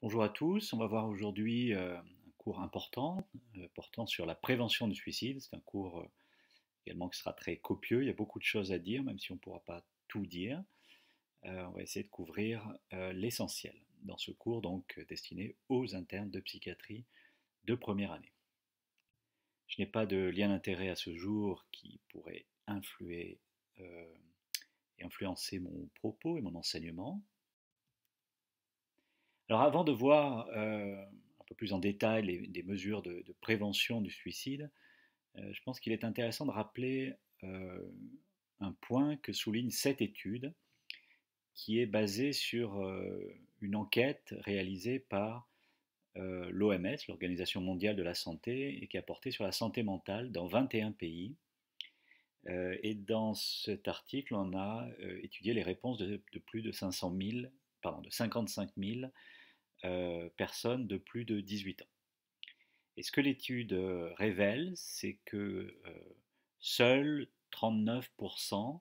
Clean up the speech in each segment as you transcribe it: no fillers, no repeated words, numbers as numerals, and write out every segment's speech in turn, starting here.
Bonjour à tous, on va voir aujourd'hui un cours important portant sur la prévention du suicide. C'est un cours également qui sera très copieux, il y a beaucoup de choses à dire, même si on ne pourra pas tout dire. On va essayer de couvrir l'essentiel dans ce cours donc destiné aux internes de psychiatrie de première année. Je n'ai pas de lien d'intérêt à ce jour qui pourrait influer et influencer mon propos et mon enseignement. Alors avant de voir un peu plus en détail les mesures de prévention du suicide, je pense qu'il est intéressant de rappeler euh, un point que souligne cette étude qui est basée sur une enquête réalisée par l'OMS, l'Organisation mondiale de la santé, et qui a porté sur la santé mentale dans 21 pays. Et dans cet article, on a étudié les réponses de plus de 500 000, pardon, de 55 000 personnes de plus de 18 ans. Et ce que l'étude révèle, c'est que seuls 39%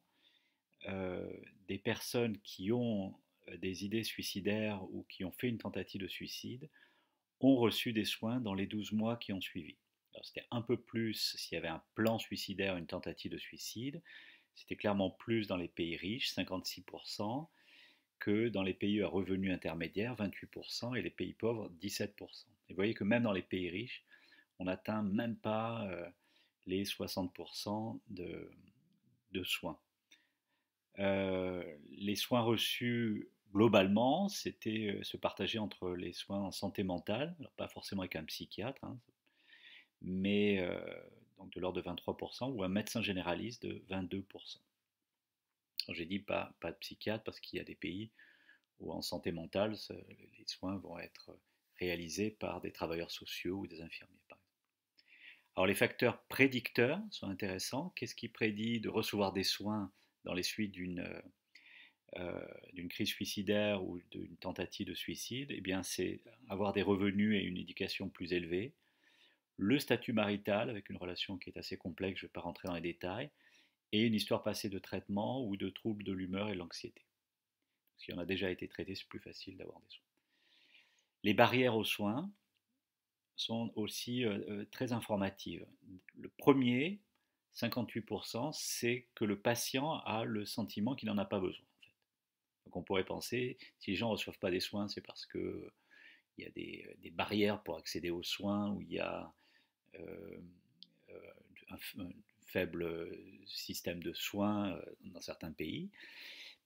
des personnes qui ont des idées suicidaires ou qui ont fait une tentative de suicide ont reçu des soins dans les 12 mois qui ont suivi. Alors c'était un peu plus s'il y avait un plan suicidaire, une tentative de suicide. C'était clairement plus dans les pays riches, 56%, que dans les pays à revenus intermédiaires, 28%, et les pays pauvres, 17%. Et vous voyez que même dans les pays riches, on n'atteint même pas les 60% de soins. Les soins reçus globalement, c'était se partager entre les soins en santé mentale, alors pas forcément avec un psychiatre, hein, mais donc de l'ordre de 23%, ou un médecin généraliste de 22%. J'ai dit pas de psychiatre parce qu'il y a des pays où en santé mentale, les soins vont être réalisés par des travailleurs sociaux ou des infirmiers, par exemple. Alors les facteurs prédicteurs sont intéressants. Qu'est-ce qui prédit de recevoir des soins dans les suites d'une crise suicidaire ou d'une tentative de suicide? Eh bien, c'est avoir des revenus et une éducation plus élevée, le statut marital avec une relation qui est assez complexe, je ne vais pas rentrer dans les détails, et une histoire passée de traitement ou de troubles de l'humeur et de l'anxiété. Si on a déjà été traité, c'est plus facile d'avoir des soins. Les barrières aux soins sont aussi très informatives. Le premier, 58%, c'est que le patient a le sentiment qu'il n'en a pas besoin. En fait. Donc on pourrait penser, si les gens ne reçoivent pas des soins, c'est parce qu'il y a des barrières pour accéder aux soins, ou il y a euh, un faible système de soins dans certains pays.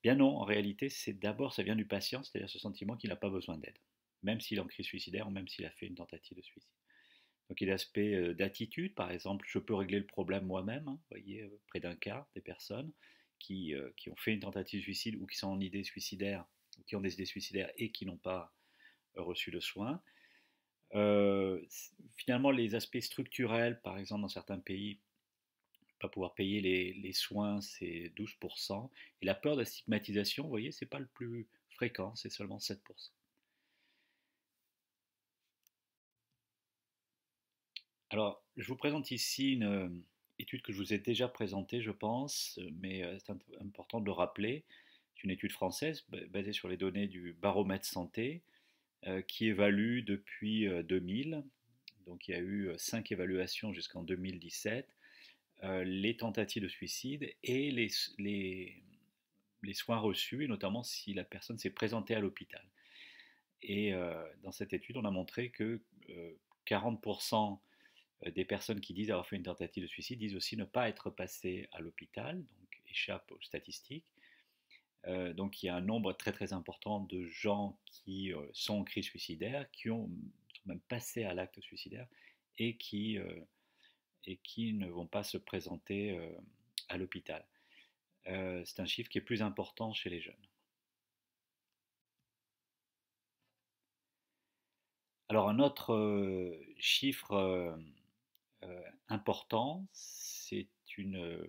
Bien non, en réalité, c'est d'abord, ça vient du patient, c'est-à-dire ce sentiment qu'il n'a pas besoin d'aide, même s'il est en crise suicidaire ou même s'il a fait une tentative de suicide. Donc il y a l'aspect d'attitude, par exemple, je peux régler le problème moi-même, hein, vous voyez, près d'un quart des personnes qui ont fait une tentative de suicide ou qui sont en idée suicidaire, ou qui ont des idées suicidaires et qui n'ont pas reçu de soins. Finalement, les aspects structurels, par exemple, dans certains pays, pas pouvoir payer les soins, c'est 12%. Et la peur de la stigmatisation, vous voyez, c'est pas le plus fréquent, c'est seulement 7%. Alors, je vous présente ici une étude que je vous ai déjà présentée, je pense, mais c'est important de le rappeler. C'est une étude française basée sur les données du baromètre santé qui évalue depuis 2000, donc il y a eu 5 évaluations jusqu'en 2017, les tentatives de suicide et les soins reçus, et notamment si la personne s'est présentée à l'hôpital. Et dans cette étude, on a montré que 40% des personnes qui disent avoir fait une tentative de suicide disent aussi ne pas être passées à l'hôpital, donc échappent aux statistiques. Donc il y a un nombre très très important de gens qui sont en crise suicidaire, qui sont même passés à l'acte suicidaire et qui ne vont pas se présenter à l'hôpital. C'est un chiffre qui est plus important chez les jeunes. Alors un autre chiffre important, c'est une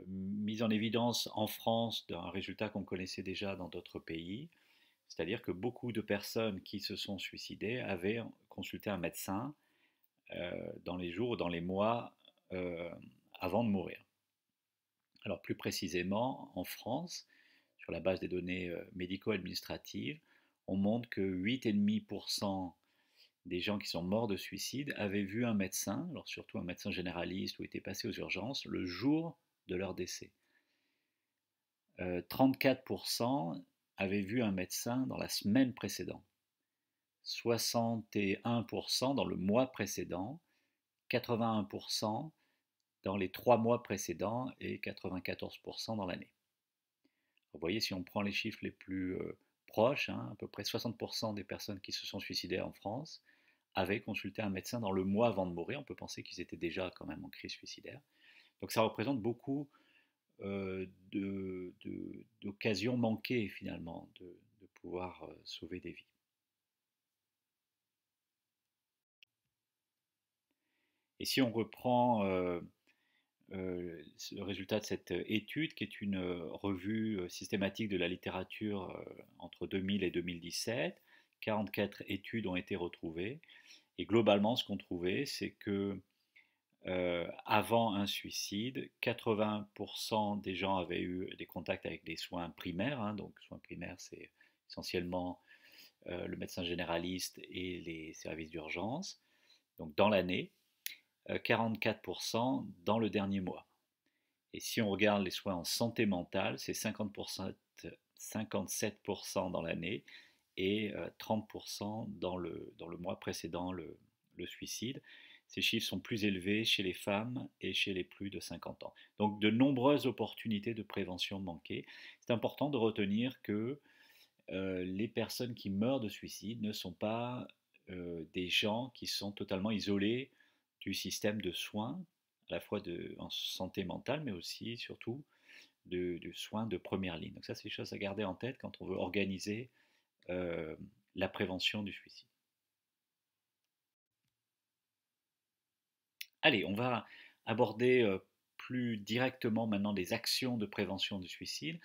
mise en évidence en France d'un résultat qu'on connaissait déjà dans d'autres pays, c'est-à-dire que beaucoup de personnes qui se sont suicidées avaient consulté un médecin dans les jours ou dans les mois euh, avant de mourir. Alors plus précisément, en France, sur la base des données médico-administratives, on montre que 8,5% des gens qui sont morts de suicide avaient vu un médecin, alors surtout un médecin généraliste ou étaient passés aux urgences, le jour de leur décès. 34% avaient vu un médecin dans la semaine précédente, 61% dans le mois précédent, 81% dans les 3 mois précédents et 94% dans l'année. Vous voyez, si on prend les chiffres les plus proches, hein, à peu près 60% des personnes qui se sont suicidées en France avaient consulté un médecin dans le mois avant de mourir. On peut penser qu'ils étaient déjà quand même en crise suicidaire. Donc ça représente beaucoup d'occasions manquées finalement de pouvoir sauver des vies. Et si on reprend le résultat de cette étude, qui est une revue systématique de la littérature entre 2000 et 2017, 44 études ont été retrouvées. Et globalement, ce qu'on trouvait, c'est que avant un suicide, 80% des gens avaient eu des contacts avec des soins primaires. Hein, donc, soins primaires, c'est essentiellement le médecin généraliste et les services d'urgence. Donc, dans l'année, 44% dans le dernier mois. Et si on regarde les soins en santé mentale, c'est 57% dans l'année et 30% dans le mois précédent le suicide. Ces chiffres sont plus élevés chez les femmes et chez les plus de 50 ans. Donc de nombreuses opportunités de prévention manquées. C'est important de retenir que les personnes qui meurent de suicide ne sont pas des gens qui sont totalement isolés du système de soins, à la fois en santé mentale, mais aussi, surtout, de soins de première ligne. Donc ça, c'est des choses à garder en tête quand on veut organiser euh, la prévention du suicide. Allez, on va aborder plus directement maintenant des actions de prévention du suicide.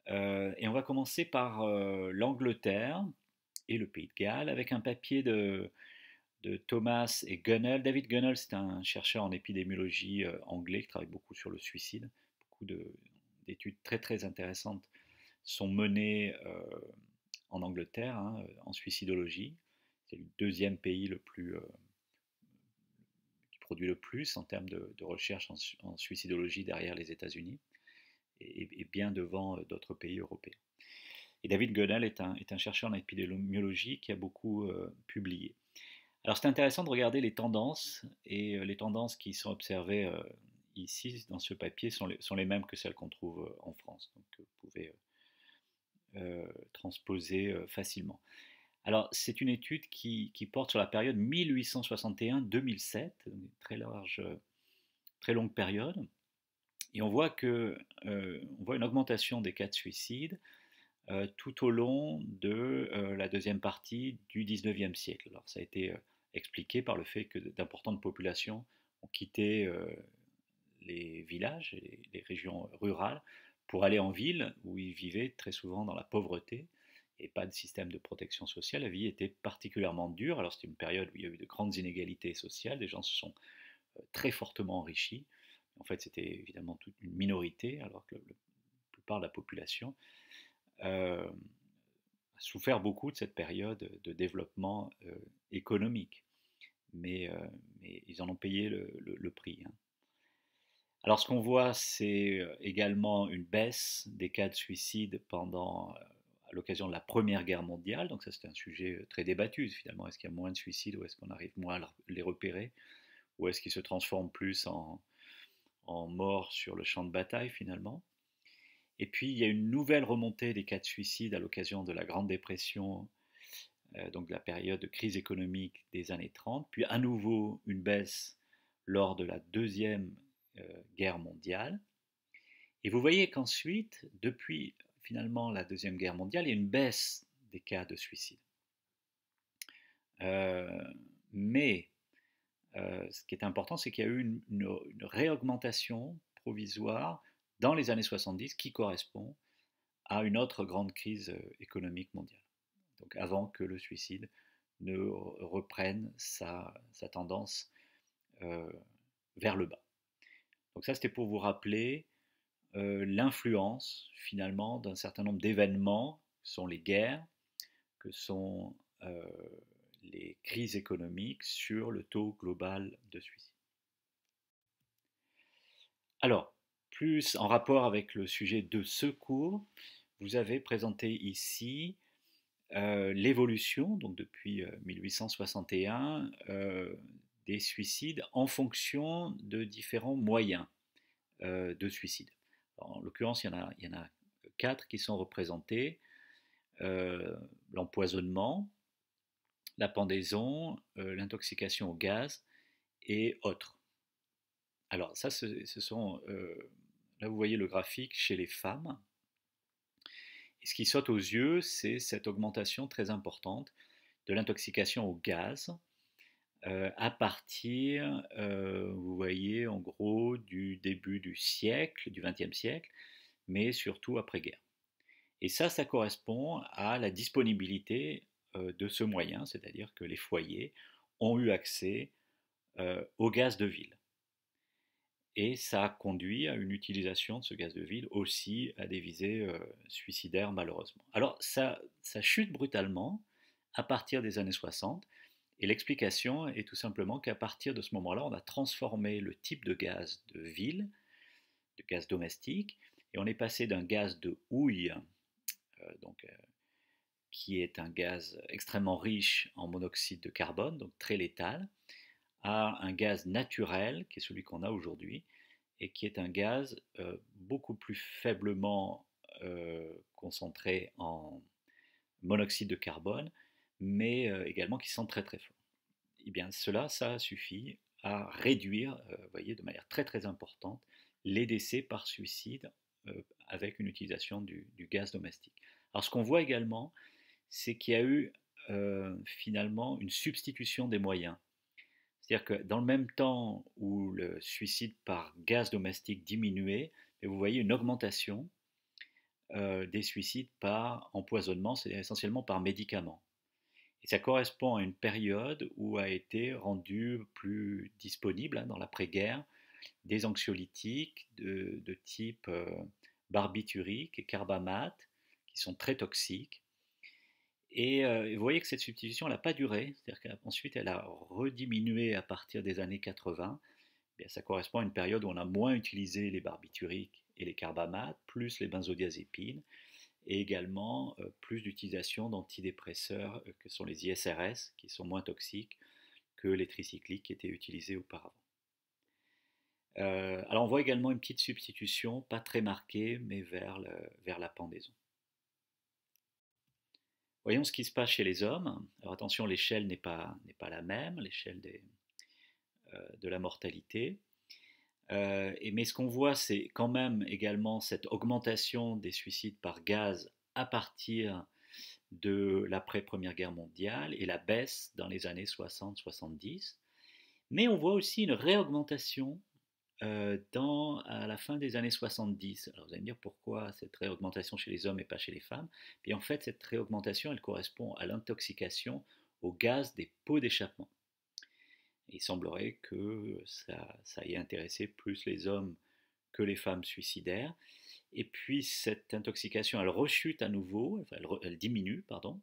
Et on va commencer par l'Angleterre et le Pays de Galles avec un papier de Thomas et Gunnell. David Gunnell, c'est un chercheur en épidémiologie anglais qui travaille beaucoup sur le suicide. Beaucoup d'études très très intéressantes sont menées en Angleterre, hein, en suicidologie. C'est le deuxième pays le plus, qui produit le plus en termes de recherche en suicidologie derrière les États-Unis et bien devant d'autres pays européens. Et David Gunnell est un chercheur en épidémiologie qui a beaucoup publié. Alors c'est intéressant de regarder les tendances, et les tendances qui sont observées ici dans ce papier sont les mêmes que celles qu'on trouve en France, donc vous pouvez transposer facilement. Alors c'est une étude qui porte sur la période 1861-2007, une très longue période, et on voit on voit une augmentation des cas de suicide tout au long de la deuxième partie du 19e siècle. Alors ça a été expliqué par le fait que d'importantes populations ont quitté les villages et les régions rurales pour aller en ville où ils vivaient très souvent dans la pauvreté et pas de système de protection sociale. La vie était particulièrement dure. Alors c'était une période où il y a eu de grandes inégalités sociales, les gens se sont très fortement enrichis. En fait, c'était évidemment toute une minorité, alors que la plupart de la population a souffert beaucoup de cette période de développement économique. Mais ils en ont payé le prix. Hein. Alors ce qu'on voit, c'est également une baisse des cas de suicide à l'occasion de la Première Guerre mondiale. Donc ça, c'est un sujet très débattu finalement. Est-ce qu'il y a moins de suicides ou est-ce qu'on arrive moins à les repérer? Ou est-ce qu'ils se transforment plus en morts sur le champ de bataille finalement? Et puis il y a une nouvelle remontée des cas de suicide à l'occasion de la Grande Dépression, donc de la période de crise économique des années 30, puis à nouveau une baisse lors de la Deuxième Guerre mondiale. Et vous voyez qu'ensuite, depuis finalement la Deuxième Guerre mondiale, il y a une baisse des cas de suicide. Mais ce qui est important, c'est qu'il y a eu une réaugmentation provisoire dans les années 70 qui correspond à une autre grande crise économique mondiale. Donc avant que le suicide ne reprenne sa tendance vers le bas. Donc ça, c'était pour vous rappeler l'influence finalement d'un certain nombre d'événements, qui sont les guerres, que sont les crises économiques sur le taux global de suicide. Alors, plus en rapport avec le sujet de ce cours, vous avez présenté ici l'évolution, donc depuis 1861, des suicides en fonction de différents moyens de suicide. En l'occurrence, il y en a 4 qui sont représentés. L'empoisonnement, la pendaison, l'intoxication au gaz et autres. Alors ça, ce sont, là vous voyez le graphique chez les femmes. Et ce qui saute aux yeux, c'est cette augmentation très importante de l'intoxication au gaz à partir, vous voyez, en gros, du début du siècle, du XXe siècle, mais surtout après-guerre. Et ça correspond à la disponibilité de ce moyen, c'est-à-dire que les foyers ont eu accès au gaz de ville. Et ça a conduit à une utilisation de ce gaz de ville aussi à des visées suicidaires malheureusement. Alors ça chute brutalement à partir des années 60 et l'explication est tout simplement qu'à partir de ce moment-là, on a transformé le type de gaz de ville, de gaz domestique, et on est passé d'un gaz de houille, qui est un gaz extrêmement riche en monoxyde de carbone, donc très létal, à un gaz naturel, qui est celui qu'on a aujourd'hui, et qui est un gaz beaucoup plus faiblement concentré en monoxyde de carbone, mais également qui sent très très fort. Et bien cela, ça suffit à réduire, voyez, de manière très très importante, les décès par suicide avec une utilisation du gaz domestique. Alors ce qu'on voit également, c'est qu'il y a eu finalement une substitution des moyens. C'est-à-dire que dans le même temps où le suicide par gaz domestique diminuait, vous voyez une augmentation des suicides par empoisonnement, c'est-à-dire essentiellement par médicaments. Et ça correspond à une période où a été rendu plus disponible dans l'après-guerre des anxiolytiques de type barbiturique et carbamate qui sont très toxiques. Et vous voyez que cette substitution n'a pas duré, c'est-à-dire qu'ensuite elle a rediminué à partir des années 80. Bien, ça correspond à une période où on a moins utilisé les barbituriques et les carbamates, plus les benzodiazépines, et également plus d'utilisation d'antidépresseurs que sont les ISRS, qui sont moins toxiques que les tricycliques qui étaient utilisés auparavant. Alors on voit également une petite substitution, pas très marquée, mais vers la pendaison. Voyons ce qui se passe chez les hommes. Alors attention, l'échelle n'est pas la même, l'échelle de la mortalité. Mais ce qu'on voit, c'est quand même également cette augmentation des suicides par gaz à partir de l'après-Première Guerre mondiale et la baisse dans les années 60-70. Mais on voit aussi une réaugmentation à la fin des années 70. Alors vous allez me dire pourquoi cette réaugmentation chez les hommes et pas chez les femmes. Et en fait, cette réaugmentation, elle correspond à l'intoxication au gaz des pots d'échappement. Il semblerait que ça ait intéressé plus les hommes que les femmes suicidaires. Et puis cette intoxication, elle rechute à nouveau, enfin, elle diminue, pardon,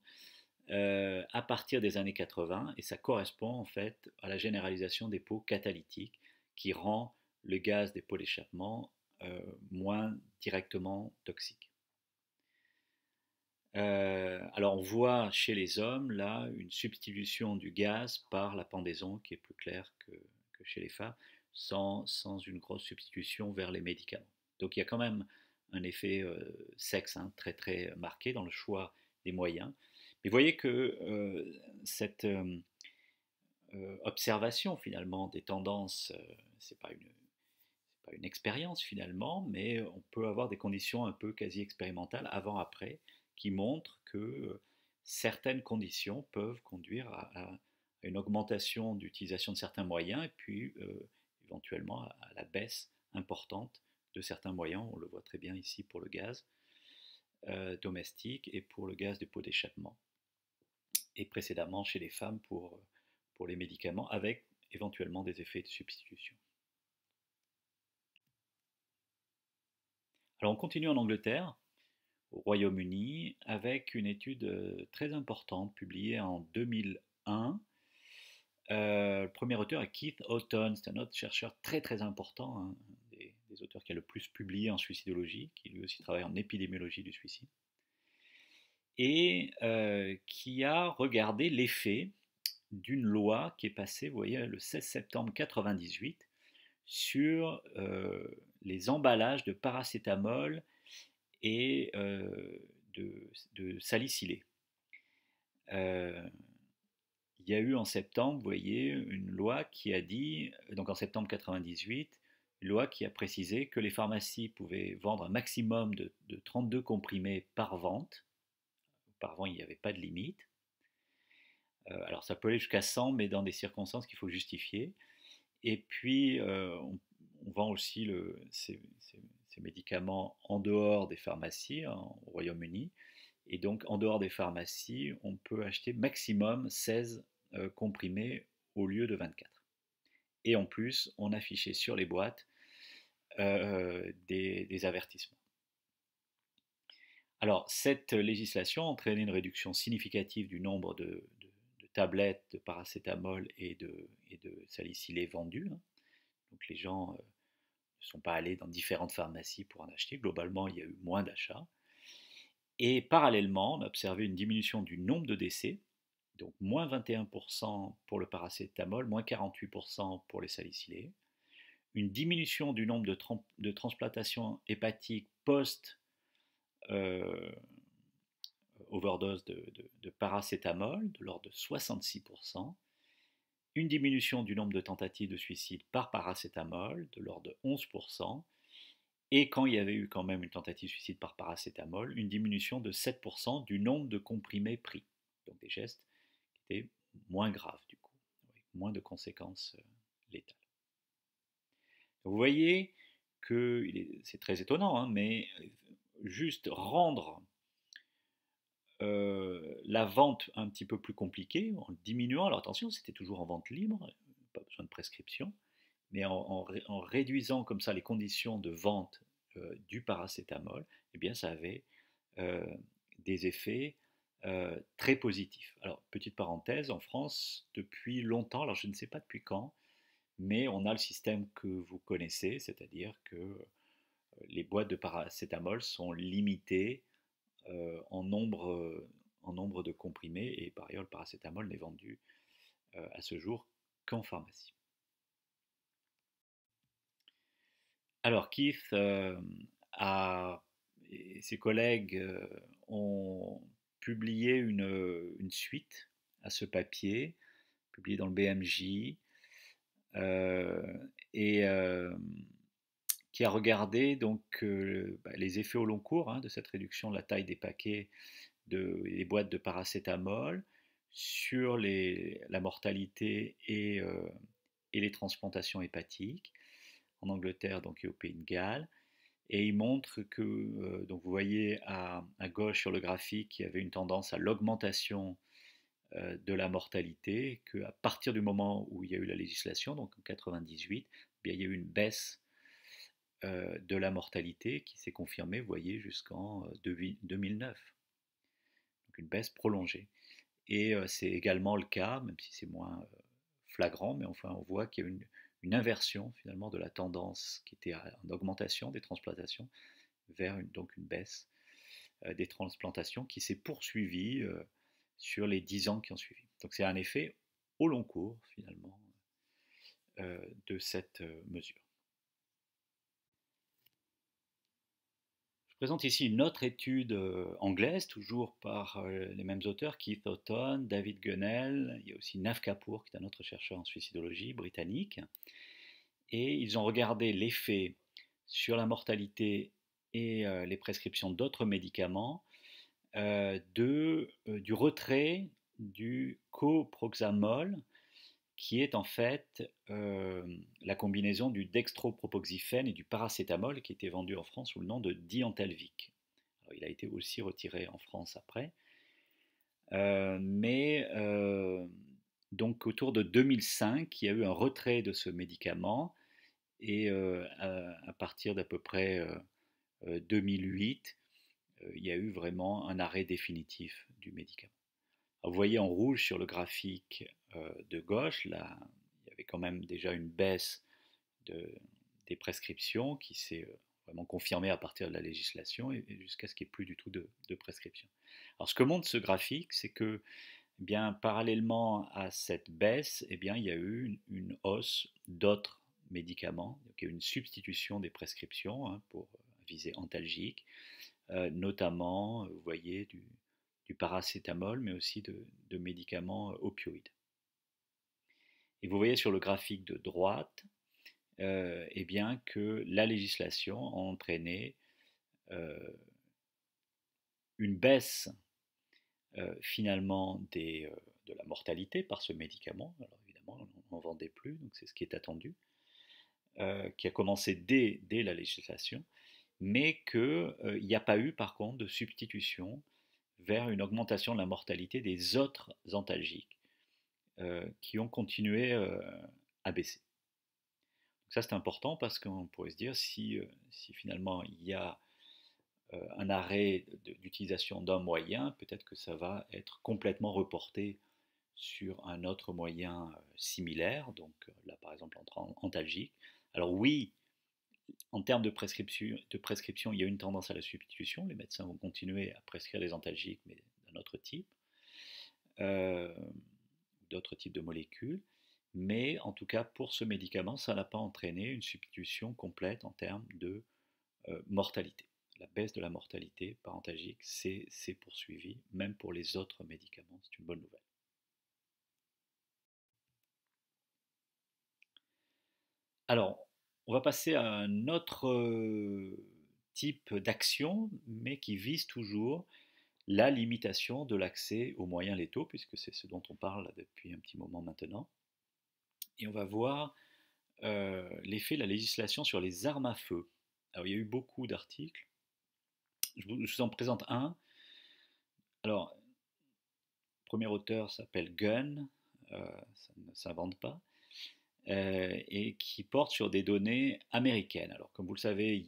à partir des années 80, et ça correspond en fait à la généralisation des pots catalytiques qui rend le gaz des pots d'échappement moins directement toxique. Alors on voit chez les hommes là une substitution du gaz par la pendaison qui est plus claire que chez les femmes, sans une grosse substitution vers les médicaments. Donc il y a quand même un effet sexe très très marqué dans le choix des moyens. Mais vous voyez que cette observation finalement des tendances, c'est pas une expérience finalement, mais on peut avoir des conditions un peu quasi expérimentales avant-après qui montrent que certaines conditions peuvent conduire à une augmentation d'utilisation de certains moyens et puis éventuellement à la baisse importante de certains moyens. On le voit très bien ici pour le gaz domestique et pour le gaz des pots d'échappement. Et précédemment chez les femmes pour les médicaments avec éventuellement des effets de substitution. Alors on continue en Angleterre, au Royaume-Uni avec une étude très importante publiée en 2001. Le premier auteur est Keith Houghton, c'est un autre chercheur très très important, hein, des auteurs qui a le plus publié en suicidologie, qui lui aussi travaille en épidémiologie du suicide, et qui a regardé l'effet d'une loi qui est passée, vous voyez, le 16 septembre 1998 sur les emballages de paracétamol et de salicylate. Il y a eu en septembre, vous voyez, une loi qui a dit, donc en septembre 98, une loi qui a précisé que les pharmacies pouvaient vendre un maximum de 32 comprimés par vente. Auparavant, il n'y avait pas de limite. Alors ça peut aller jusqu'à 100, mais dans des circonstances qu'il faut justifier. Et puis, on vend aussi ces médicaments en dehors des pharmacies, au Royaume-Uni. Et donc, en dehors des pharmacies, on peut acheter maximum 16 comprimés au lieu de 24. Et en plus, on affichait sur les boîtes des avertissements. Alors, cette législation a entraîné une réduction significative du nombre de tablettes de paracétamol et de salicylate vendues. Donc, les gens ne sont pas allés dans différentes pharmacies pour en acheter. Globalement, il y a eu moins d'achats. Et parallèlement, on a observé une diminution du nombre de décès, donc moins 21% pour le paracétamol, moins 48% pour les salicylates, une diminution du nombre de transplantations hépatiques post-overdose de paracétamol, de l'ordre de 66%, une diminution du nombre de tentatives de suicide par paracétamol, de l'ordre de 11%, et quand il y avait eu quand même une tentative de suicide par paracétamol, une diminution de 7% du nombre de comprimés pris. Donc des gestes qui étaient moins graves du coup, avec moins de conséquences létales. Donc vous voyez que c'est très étonnant, hein, mais juste rendre la vente un petit peu plus compliquée en diminuant, alors attention, c'était toujours en vente libre, pas besoin de prescription, mais en réduisant comme ça les conditions de vente du paracétamol, eh bien ça avait des effets très positifs. Alors, petite parenthèse, en France, depuis longtemps, alors je ne sais pas depuis quand, mais on a le système que vous connaissez, c'est-à-dire que les boîtes de paracétamol sont limitées en nombre de comprimés, et par ailleurs, le paracétamol n'est vendu à ce jour qu'en pharmacie. Alors, Keith et ses collègues ont publié une suite à ce papier, publié dans le BMJ, et qui a regardé donc les effets au long cours, hein, de cette réduction de la taille des paquets des boîtes de paracétamol sur la mortalité et les transplantations hépatiques en Angleterre donc, et au Pays de Galles. Et il montre que, donc vous voyez à gauche sur le graphique, qu'il y avait une tendance à l'augmentation de la mortalité, qu'à partir du moment où il y a eu la législation, donc en 98, bien, il y a eu une baisse de la mortalité qui s'est confirmée, vous voyez, jusqu'en 2009. Donc une baisse prolongée. Et c'est également le cas, même si c'est moins flagrant, mais enfin on voit qu'il y a une inversion finalement de la tendance qui était en augmentation des transplantations vers donc une baisse des transplantations qui s'est poursuivie sur les 10 ans qui ont suivi. Donc c'est un effet au long cours finalement de cette mesure. Je présente ici une autre étude anglaise, toujours par les mêmes auteurs, Keith Houghton, David Gunnell, il y a aussi Nav Kapoor, qui est un autre chercheur en suicidologie britannique. Et ils ont regardé l'effet sur la mortalité et les prescriptions d'autres médicaments du retrait du coproxamol, qui est en fait la combinaison du dextropropoxyphène et du paracétamol, qui était vendu en France sous le nom de Diantalvic. Alors, il a été aussi retiré en France après. Donc autour de 2005, il y a eu un retrait de ce médicament, et à partir d'à peu près 2008, il y a eu vraiment un arrêt définitif du médicament. Alors, vous voyez en rouge sur le graphique de gauche, là, il y avait quand même déjà une baisse de, des prescriptions qui s'est vraiment confirmée à partir de la législation et jusqu'à ce qu'il n'y ait plus du tout de prescription. Alors ce que montre ce graphique, c'est que eh bien, parallèlement à cette baisse, eh bien, il y a eu une hausse d'autres médicaments, donc il y a eu une substitution des prescriptions pour visée antalgique, notamment, vous voyez, du paracétamol, mais aussi de médicaments opioïdes. Et vous voyez sur le graphique de droite, eh bien, que la législation a entraîné une baisse finalement de la mortalité par ce médicament. Alors évidemment, on n'en vendait plus, donc c'est ce qui est attendu, qui a commencé dès la législation, mais qu'il n'y a pas eu par contre de substitution vers une augmentation de la mortalité des autres antalgiques qui ont continué à baisser. Donc ça c'est important parce qu'on pourrait se dire si finalement il y a un arrêt d'utilisation d'un moyen, peut-être que ça va être complètement reporté sur un autre moyen similaire, donc là par exemple antalgique. Alors oui, en termes de prescription, il y a une tendance à la substitution, les médecins vont continuer à prescrire les antalgiques, mais d'un autre type, euh, d'autres types de molécules, mais en tout cas pour ce médicament, ça n'a pas entraîné une substitution complète en termes de mortalité. La baisse de la mortalité par antalgique s'est poursuivie, même pour les autres médicaments, c'est une bonne nouvelle. Alors, on va passer à un autre type d'action, mais qui vise toujours la limitation de l'accès aux moyens létaux, puisque c'est ce dont on parle depuis un petit moment maintenant. Et on va voir l'effet de la législation sur les armes à feu. Alors, il y a eu beaucoup d'articles. Je vous en présente un. Alors, le premier auteur s'appelle Gunn, ça ne s'invente pas. Et qui porte sur des données américaines. Alors, comme vous le savez,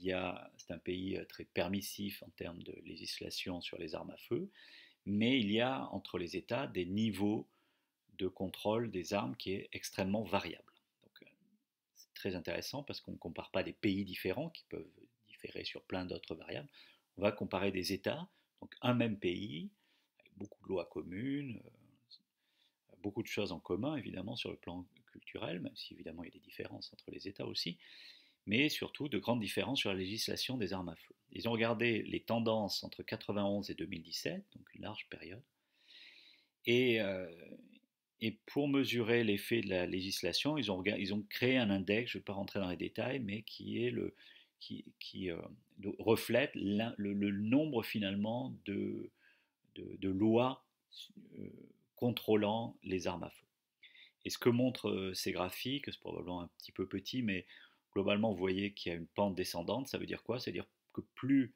c'est un pays très permissif en termes de législation sur les armes à feu, mais il y a entre les États des niveaux de contrôle des armes qui est extrêmement variable. Donc, c'est très intéressant parce qu'on ne compare pas des pays différents qui peuvent différer sur plein d'autres variables. On va comparer des États, donc un même pays, avec beaucoup de lois communes, beaucoup de choses en commun, évidemment, sur le plan culturel, même si évidemment il y a des différences entre les États aussi, mais surtout de grandes différences sur la législation des armes à feu. Ils ont regardé les tendances entre 1991 et 2017, donc une large période, et, euh, et pour mesurer l'effet de la législation, ils ont créé un index, je ne vais pas rentrer dans les détails, mais qui reflète le nombre finalement de lois euh, contrôlant les armes à feu. Et ce que montrent ces graphiques, c'est probablement un petit peu petit, mais globalement, vous voyez qu'il y a une pente descendante. Ça veut dire quoi? C'est-à-dire que plus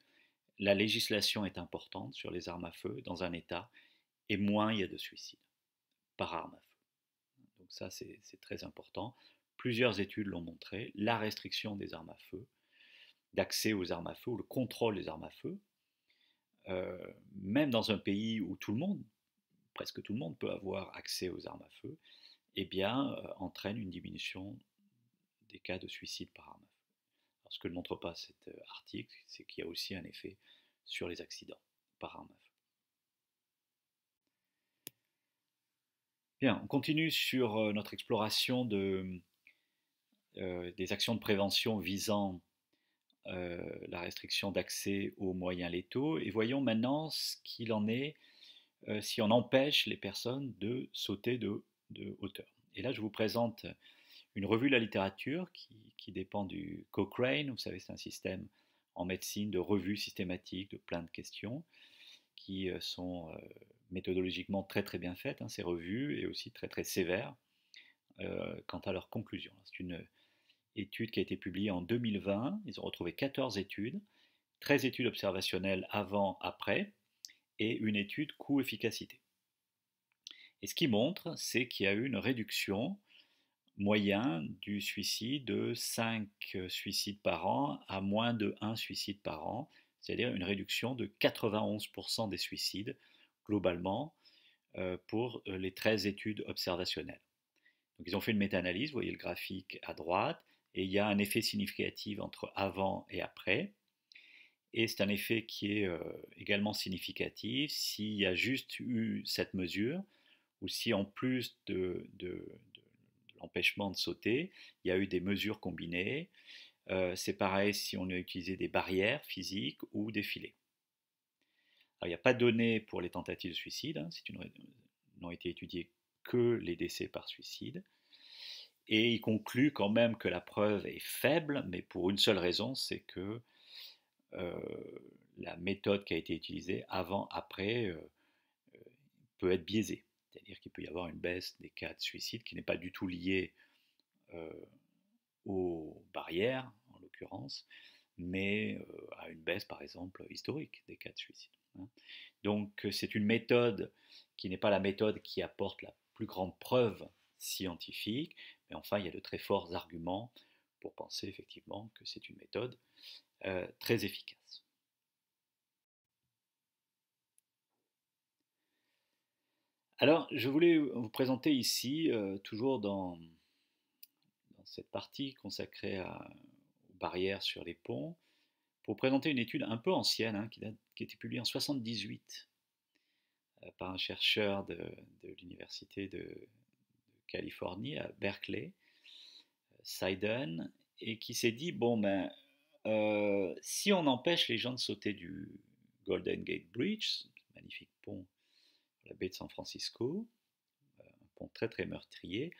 la législation est importante sur les armes à feu dans un État, et moins il y a de suicides par arme à feu. Donc ça, c'est très important. Plusieurs études l'ont montré. La restriction des armes à feu, d'accès aux armes à feu, ou le contrôle des armes à feu, même dans un pays où presque tout le monde peut avoir accès aux armes à feu, eh bien, entraîne une diminution des cas de suicide par arme à feu. Alors, ce que ne montre pas cet article, c'est qu'il y a aussi un effet sur les accidents par arme à feu. Bien, on continue sur notre exploration des actions de prévention visant la restriction d'accès aux moyens létaux et voyons maintenant ce qu'il en est si on empêche les personnes de sauter de hauteur. Et là, je vous présente une revue de la littérature qui dépend du Cochrane. Vous savez, c'est un système en médecine de revues systématiques de plein de questions qui sont méthodologiquement très très bien faites, ces revues, et aussi très très sévères quant à leurs conclusions. C'est une étude qui a été publiée en 2020. Ils ont retrouvé 14 études, 13 études observationnelles avant, après, et une étude coût-efficacité. Et ce qui montre, c'est qu'il y a eu une réduction moyen du suicide de 5 suicides par an à moins de 1 suicide par an. c'est-à-dire une réduction de 91% des suicides globalement pour les 13 études observationnelles. Donc ils ont fait une méta-analyse, vous voyez le graphique à droite, et il y a un effet significatif entre avant et après. Et c'est un effet qui est également significatif s'il y a juste eu cette mesure, ou si en plus de l'empêchement de sauter, il y a eu des mesures combinées. C'est pareil si on a utilisé des barrières physiques ou des filets. Alors, il n'y a pas de données pour les tentatives de suicide, hein, n'ont été étudiés que les décès par suicide. Et il conclut quand même que la preuve est faible, mais pour une seule raison, c'est que euh, la méthode qui a été utilisée avant-après peut être biaisée. C'est-à-dire qu'il peut y avoir une baisse des cas de suicide qui n'est pas du tout liée euh, aux barrières, en l'occurrence, mais à une baisse, par exemple, historique des cas de suicide. Hein. Donc c'est une méthode qui n'est pas la méthode qui apporte la plus grande preuve scientifique, mais enfin il y a de très forts arguments pour penser effectivement que c'est une méthode très efficace. Alors je voulais vous présenter ici, toujours dans cette partie consacrée aux barrières sur les ponts, pour présenter une étude un peu ancienne hein, qui a été publiée en 1978 par un chercheur de l'université de Californie à Berkeley, Seiden, et qui s'est dit bon ben si on empêche les gens de sauter du Golden Gate Bridge, magnifique pont sur la baie de San Francisco, un pont très très meurtrier,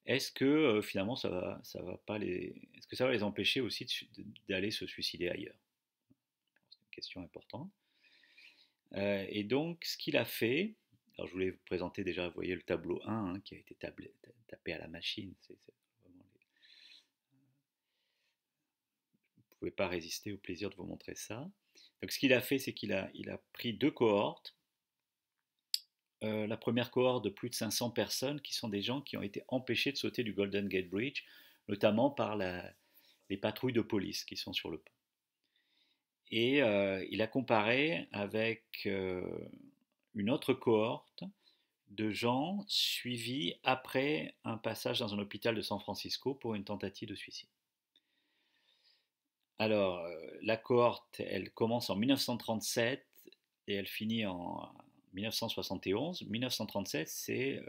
est-ce que finalement ça va pas est-ce que ça va les empêcher aussi d'aller se suicider ailleurs? C'est une question importante. Et donc ce qu'il a fait, alors je voulais vous présenter déjà, vous voyez le tableau 1 hein, qui a été tapé à la machine, vraiment vous ne pouvez pas résister au plaisir de vous montrer ça. Donc ce qu'il a fait, c'est il a pris deux cohortes. La première cohorte de plus de 500 personnes qui sont des gens qui ont été empêchés de sauter du Golden Gate Bridge, notamment par les patrouilles de police qui sont sur le pont. Et il a comparé avec une autre cohorte de gens suivis après un passage dans un hôpital de San Francisco pour une tentative de suicide. Alors, la cohorte, elle commence en 1937 et elle finit en 1971. 1937, c'est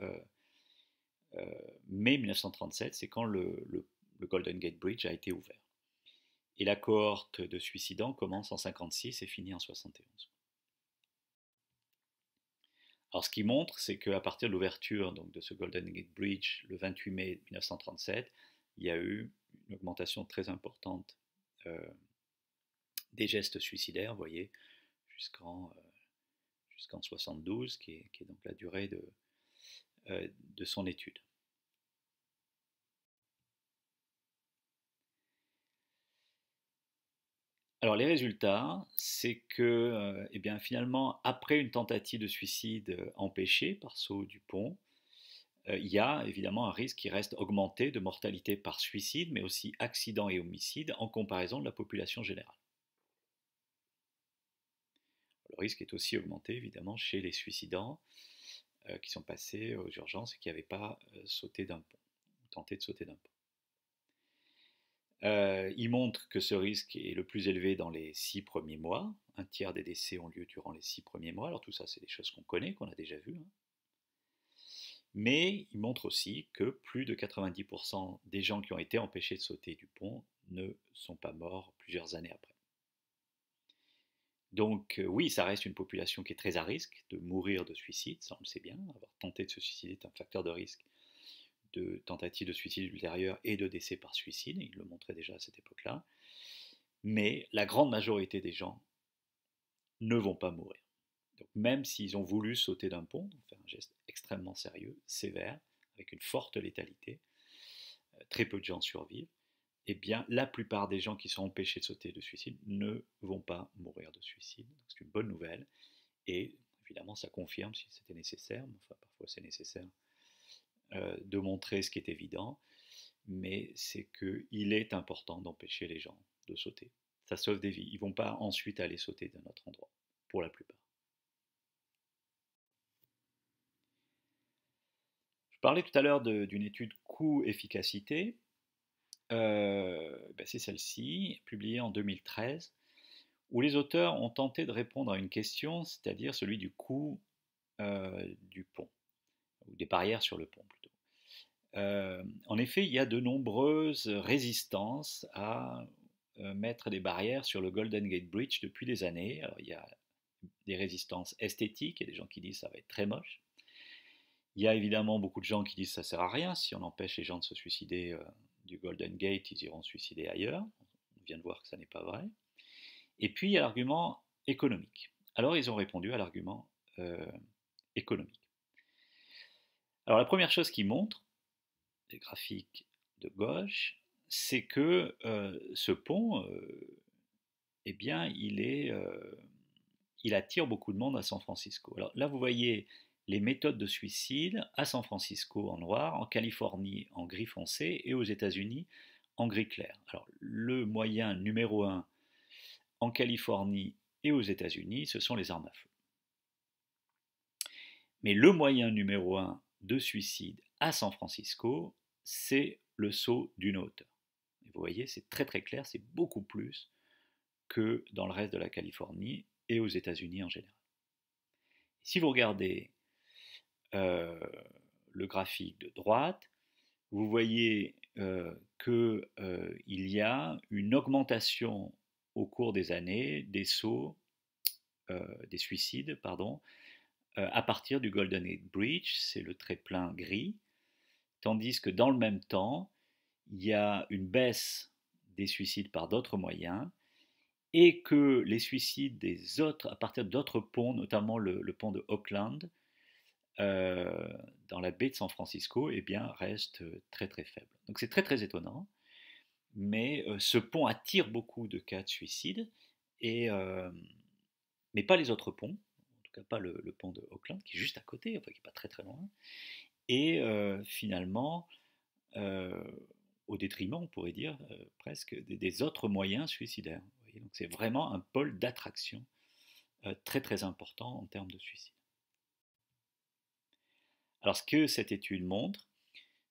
mai 1937, c'est quand le Golden Gate Bridge a été ouvert. Et la cohorte de suicidants commence en 56 et finit en 71. Alors ce qui montre, c'est qu'à partir de l'ouverture de ce Golden Gate Bridge le 28 mai 1937, il y a eu une augmentation très importante des gestes suicidaires, vous voyez, jusqu'en 72, qui est donc la durée de son étude. Alors les résultats, c'est que eh bien, finalement, après une tentative de suicide empêchée par saut du pont, il y a évidemment un risque qui reste augmenté de mortalité par suicide, mais aussi accident et homicide en comparaison de la population générale. Le risque est aussi augmenté évidemment chez les suicidants qui sont passés aux urgences et qui n'avaient pas sauté d'un pont, tenté de sauter d'un pont. Il montre que ce risque est le plus élevé dans les 6 premiers mois. Un tiers des décès ont lieu durant les 6 premiers mois. Alors tout ça, c'est des choses qu'on connaît, qu'on a déjà vues. Hein. Mais il montre aussi que plus de 90% des gens qui ont été empêchés de sauter du pont ne sont pas morts plusieurs années après. Donc oui, ça reste une population qui est très à risque de mourir de suicide, ça on le sait bien. Avoir tenté de se suicider est un facteur de risque de tentative de suicide ultérieure et de décès par suicide, il le montrait déjà à cette époque-là. Mais la grande majorité des gens ne vont pas mourir. Donc même s'ils ont voulu sauter d'un pont, donc faire un geste extrêmement sérieux, sévère, avec une forte létalité, très peu de gens survivent, eh bien la plupart des gens qui sont empêchés de sauter de suicide ne vont pas mourir de suicide. C'est une bonne nouvelle et évidemment ça confirme si c'était nécessaire, mais enfin parfois c'est nécessaire de montrer ce qui est évident, mais c'est qu'il est important d'empêcher les gens de sauter. Ça sauve des vies. Ils ne vont pas ensuite aller sauter d'un autre endroit, pour la plupart. Je parlais tout à l'heure d'une étude coût-efficacité. C'est celle-ci, publiée en 2013, où les auteurs ont tenté de répondre à une question, c'est-à-dire celui du coût du pont, ou des barrières sur le pont plutôt. En effet, il y a de nombreuses résistances à mettre des barrières sur le Golden Gate Bridge depuis des années. Alors, il y a des résistances esthétiques, il y a des gens qui disent ça va être très moche. Il y a évidemment beaucoup de gens qui disent ça sert à rien, si on empêche les gens de se suicider du Golden Gate, ils iront se suicider ailleurs. On vient de voir que ça n'est pas vrai. Et puis il y a l'argument économique. Alors ils ont répondu à l'argument économique. Alors la première chose qu'ils montrent, les graphiques de gauche, c'est que ce pont, eh bien, il attire beaucoup de monde à San Francisco. Alors là, vous voyez les méthodes de suicide à San Francisco en noir, en Californie en gris foncé et aux États-Unis en gris clair. Alors le moyen numéro 1 en Californie et aux États-Unis, ce sont les armes à feu. Mais le moyen numéro 1 de suicide à San Francisco, c'est le saut d'une hauteur. Et vous voyez, c'est très très clair, c'est beaucoup plus que dans le reste de la Californie et aux États-Unis en général. Si vous regardez le graphique de droite, vous voyez qu'il y a une augmentation au cours des années des sauts, des suicides, à partir du Golden Gate Bridge, c'est le trait plein gris, tandis que dans le même temps, il y a une baisse des suicides par d'autres moyens, et que les suicides des autres, à partir d'autres ponts, notamment le pont de Oakland, dans la baie de San Francisco, eh bien, reste très très faible. Donc c'est très très étonnant, mais ce pont attire beaucoup de cas de suicide, mais pas les autres ponts, en tout cas pas le pont de Oakland, qui est juste à côté, enfin qui n'est pas très très loin, et finalement, au détriment, on pourrait dire, presque des autres moyens suicidaires. Vous voyez, donc c'est vraiment un pôle d'attraction très très important en termes de suicide. Alors ce que cette étude montre,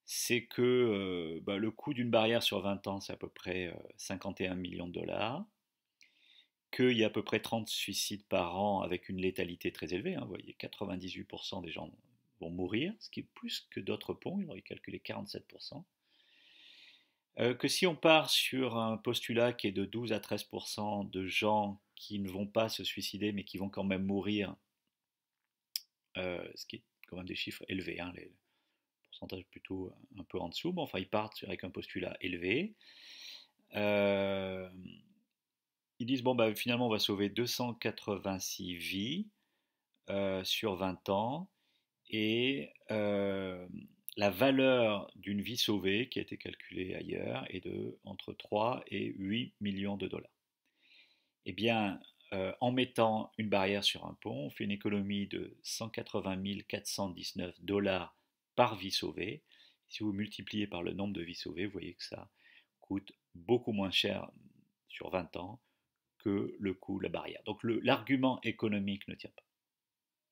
c'est que le coût d'une barrière sur 20 ans, c'est à peu près 51 millions de dollars, qu'il y a à peu près 30 suicides par an avec une létalité très élevée. Vous voyez, 98% des gens vont mourir, ce qui est plus que d'autres ponts, ils auraient calculé 47%. Que si on part sur un postulat qui est de 12 à 13% de gens qui ne vont pas se suicider mais qui vont quand même mourir, ce qui est quand même des chiffres élevés, les pourcentages plutôt un peu en dessous, mais enfin ils partent avec un postulat élevé. Ils disent finalement on va sauver 286 vies sur 20 ans, et la valeur d'une vie sauvée qui a été calculée ailleurs est de entre 3 et 8 millions de dollars. Eh bien, en mettant une barrière sur un pont, on fait une économie de 180 419 dollars par vie sauvée. Si vous multipliez par le nombre de vies sauvées, vous voyez que ça coûte beaucoup moins cher sur 20 ans que le coût de la barrière. Donc l'argument économique ne tient pas.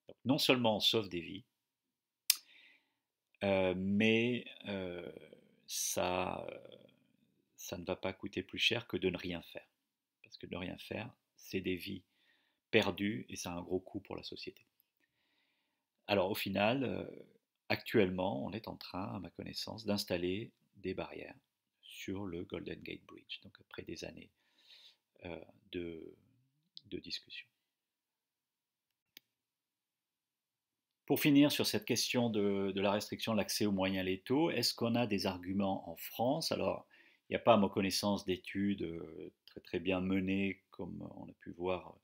Donc, non seulement on sauve des vies, mais ça ne va pas coûter plus cher que de ne rien faire. Parce que de ne rien faire, c'est des vies perdues et ça a un gros coût pour la société. Alors au final, actuellement, on est en train, à ma connaissance, d'installer des barrières sur le Golden Gate Bridge, donc après des années de discussion. Pour finir sur cette question de la restriction de l'accès aux moyens létaux, est-ce qu'on a des arguments en France? Alors, il n'y a pas, à ma connaissance, d'études très très bien menées comme on a pu voir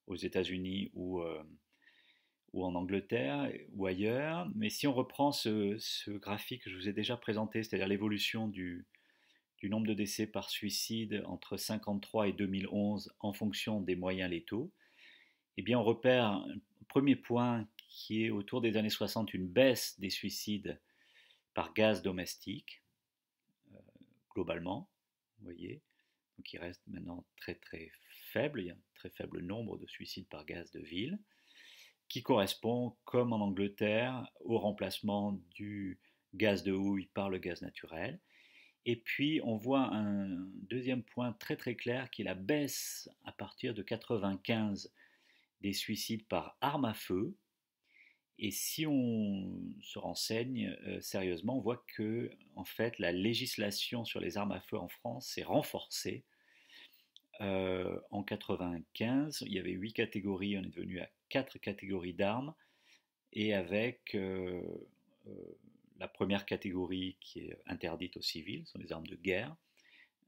aux États-Unis ou en Angleterre ou ailleurs. Mais si on reprend ce graphique que je vous ai déjà présenté, c'est-à-dire l'évolution du nombre de décès par suicide entre 1953 et 2011 en fonction des moyens létaux, eh bien on repère un premier point qui est autour des années 60 une baisse des suicides par gaz domestique, globalement, vous voyez, donc il reste maintenant très très faible, il y a un très faible nombre de suicides par gaz de ville, qui correspond, comme en Angleterre, au remplacement du gaz de houille par le gaz naturel. Et puis on voit un deuxième point très très clair qui est la baisse à partir de 95 des suicides par arme à feu. Et si on se renseigne sérieusement, on voit que en fait la législation sur les armes à feu en France s'est renforcée. En 95, il y avait 8 catégories, on est devenu à 4 catégories d'armes, et avec euh, la première catégorie qui est interdite aux civils, ce sont les armes de guerre,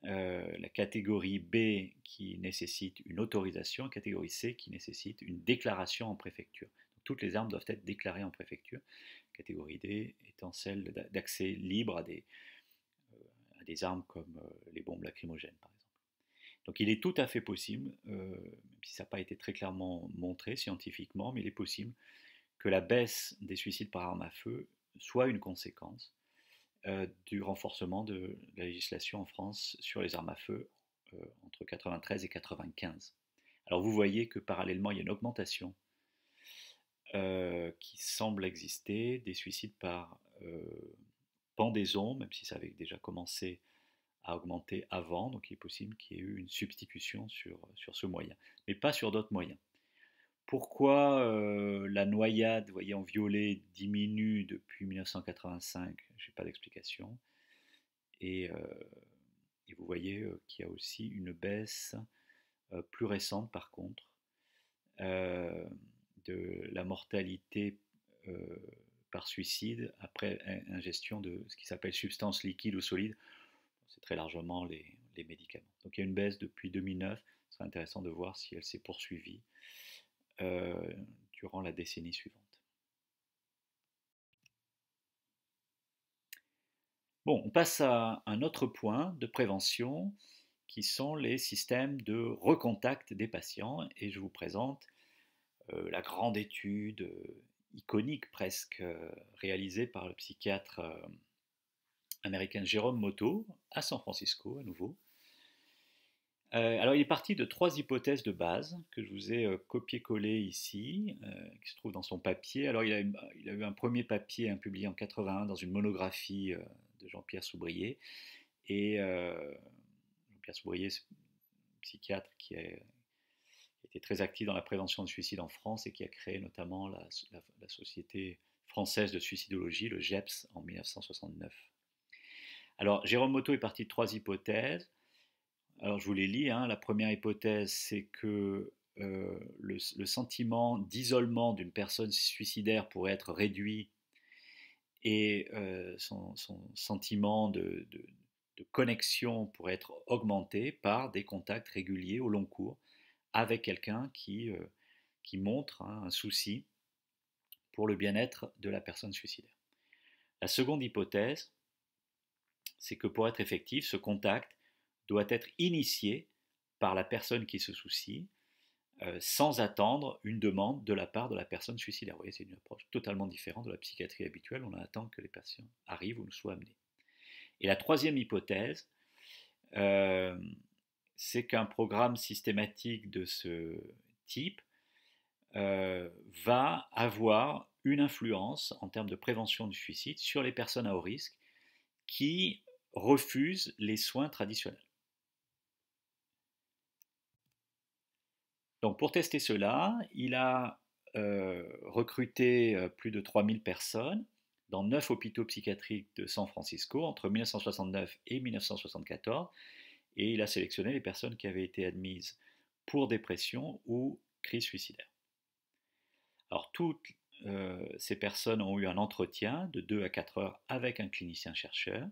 la catégorie B qui nécessite une autorisation, la catégorie C qui nécessite une déclaration en préfecture. Donc, toutes les armes doivent être déclarées en préfecture, catégorie D étant celle d'accès libre à des armes comme les bombes lacrymogènes par exemple. Donc il est tout à fait possible, même si ça n'a pas été très clairement montré scientifiquement, mais il est possible que la baisse des suicides par arme à feu soit une conséquence du renforcement de la législation en France sur les armes à feu entre 93 et 95. Alors vous voyez que parallèlement, il y a une augmentation qui semble exister des suicides par pendaison, même si ça avait déjà commencé à augmenter avant, donc il est possible qu'il y ait eu une substitution sur ce moyen, mais pas sur d'autres moyens. Pourquoi la noyade, vous voyez, en violet diminue depuis 1985? Je n'ai pas d'explication. Et, euh, et, vous voyez qu'il y a aussi une baisse plus récente, par contre, euh, de la mortalité euh, par suicide après ingestion de ce qui s'appelle substance liquide ou solide. C'est très largement les médicaments. Donc il y a une baisse depuis 2009. Ce serait intéressant de voir si elle s'est poursuivie euh, durant la décennie suivante. Bon, on passe à un autre point de prévention qui sont les systèmes de recontact des patients et je vous présente la grande étude iconique presque réalisée par le psychiatre américain Jérôme Motto à San Francisco à nouveau. Alors il est parti de 3 hypothèses de base que je vous ai copié-collé ici, qui se trouvent dans son papier. Alors il a eu un premier papier publié en 81 dans une monographie de Jean-Pierre Soubrier. Et Jean-Pierre Soubrier, c'est un psychiatre qui a été très actif dans la prévention du suicide en France et qui a créé notamment la Société française de suicidologie, le GEPS, en 1969. Alors Jérôme Motto est parti de 3 hypothèses. Alors je vous les lis. La première hypothèse, c'est que le sentiment d'isolement d'une personne suicidaire pourrait être réduit et son sentiment de connexion pourrait être augmenté par des contacts réguliers au long cours avec quelqu'un qui montre un souci pour le bien-être de la personne suicidaire. La seconde hypothèse, c'est que pour être effectif, ce contact doit être initié par la personne qui se soucie, sans attendre une demande de la part de la personne suicidaire. Vous voyez, c'est une approche totalement différente de la psychiatrie habituelle, on attend que les patients arrivent ou nous soient amenés. Et la troisième hypothèse, c'est qu'un programme systématique de ce type va avoir une influence en termes de prévention du suicide sur les personnes à haut risque qui refusent les soins traditionnels. Donc pour tester cela, il a recruté plus de 3000 personnes dans 9 hôpitaux psychiatriques de San Francisco entre 1969 et 1974 et il a sélectionné les personnes qui avaient été admises pour dépression ou crise suicidaire. Alors toutes ces personnes ont eu un entretien de 2 à 4 heures avec un clinicien chercheur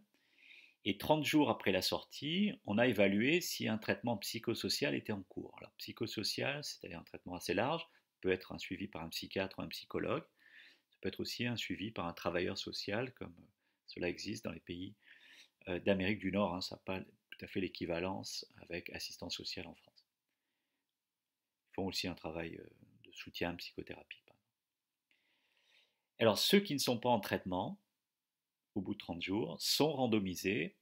et 30 jours après la sortie, on a évalué si un traitement psychosocial était en cours. Alors psychosocial, c'est-à-dire un traitement assez large, peut être un suivi par un psychiatre ou un psychologue, ça peut être aussi un suivi par un travailleur social comme cela existe dans les pays d'Amérique du Nord, ça n'a pas tout à fait l'équivalence avec assistance sociale en France. Ils font aussi un travail de soutien, psychothérapie. Alors ceux qui ne sont pas en traitement, au bout de 30 jours, sont randomisés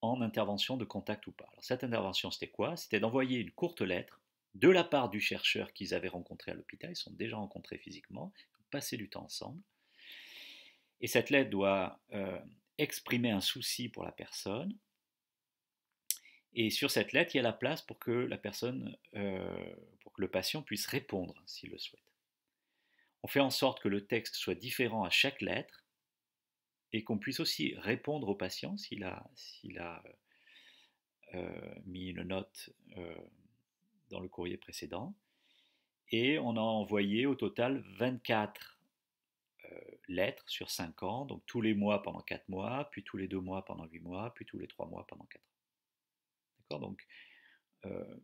en intervention de contact ou pas. Alors cette intervention, c'était quoi? C'était d'envoyer une courte lettre de la part du chercheur qu'ils avaient rencontré à l'hôpital, ils se sont déjà rencontrés physiquement, ils ont passé du temps ensemble, et cette lettre doit exprimer un souci pour la personne, et sur cette lettre, il y a la place pour que la personne, pour que le patient puisse répondre s'il le souhaite. On fait en sorte que le texte soit différent à chaque lettre, et qu'on puisse aussi répondre au patient s'il a mis une note dans le courrier précédent. Et on a envoyé au total 24 lettres sur 5 ans, donc tous les mois pendant 4 mois, puis tous les 2 mois pendant 8 mois, puis tous les 3 mois pendant 4 ans. D'accord. Donc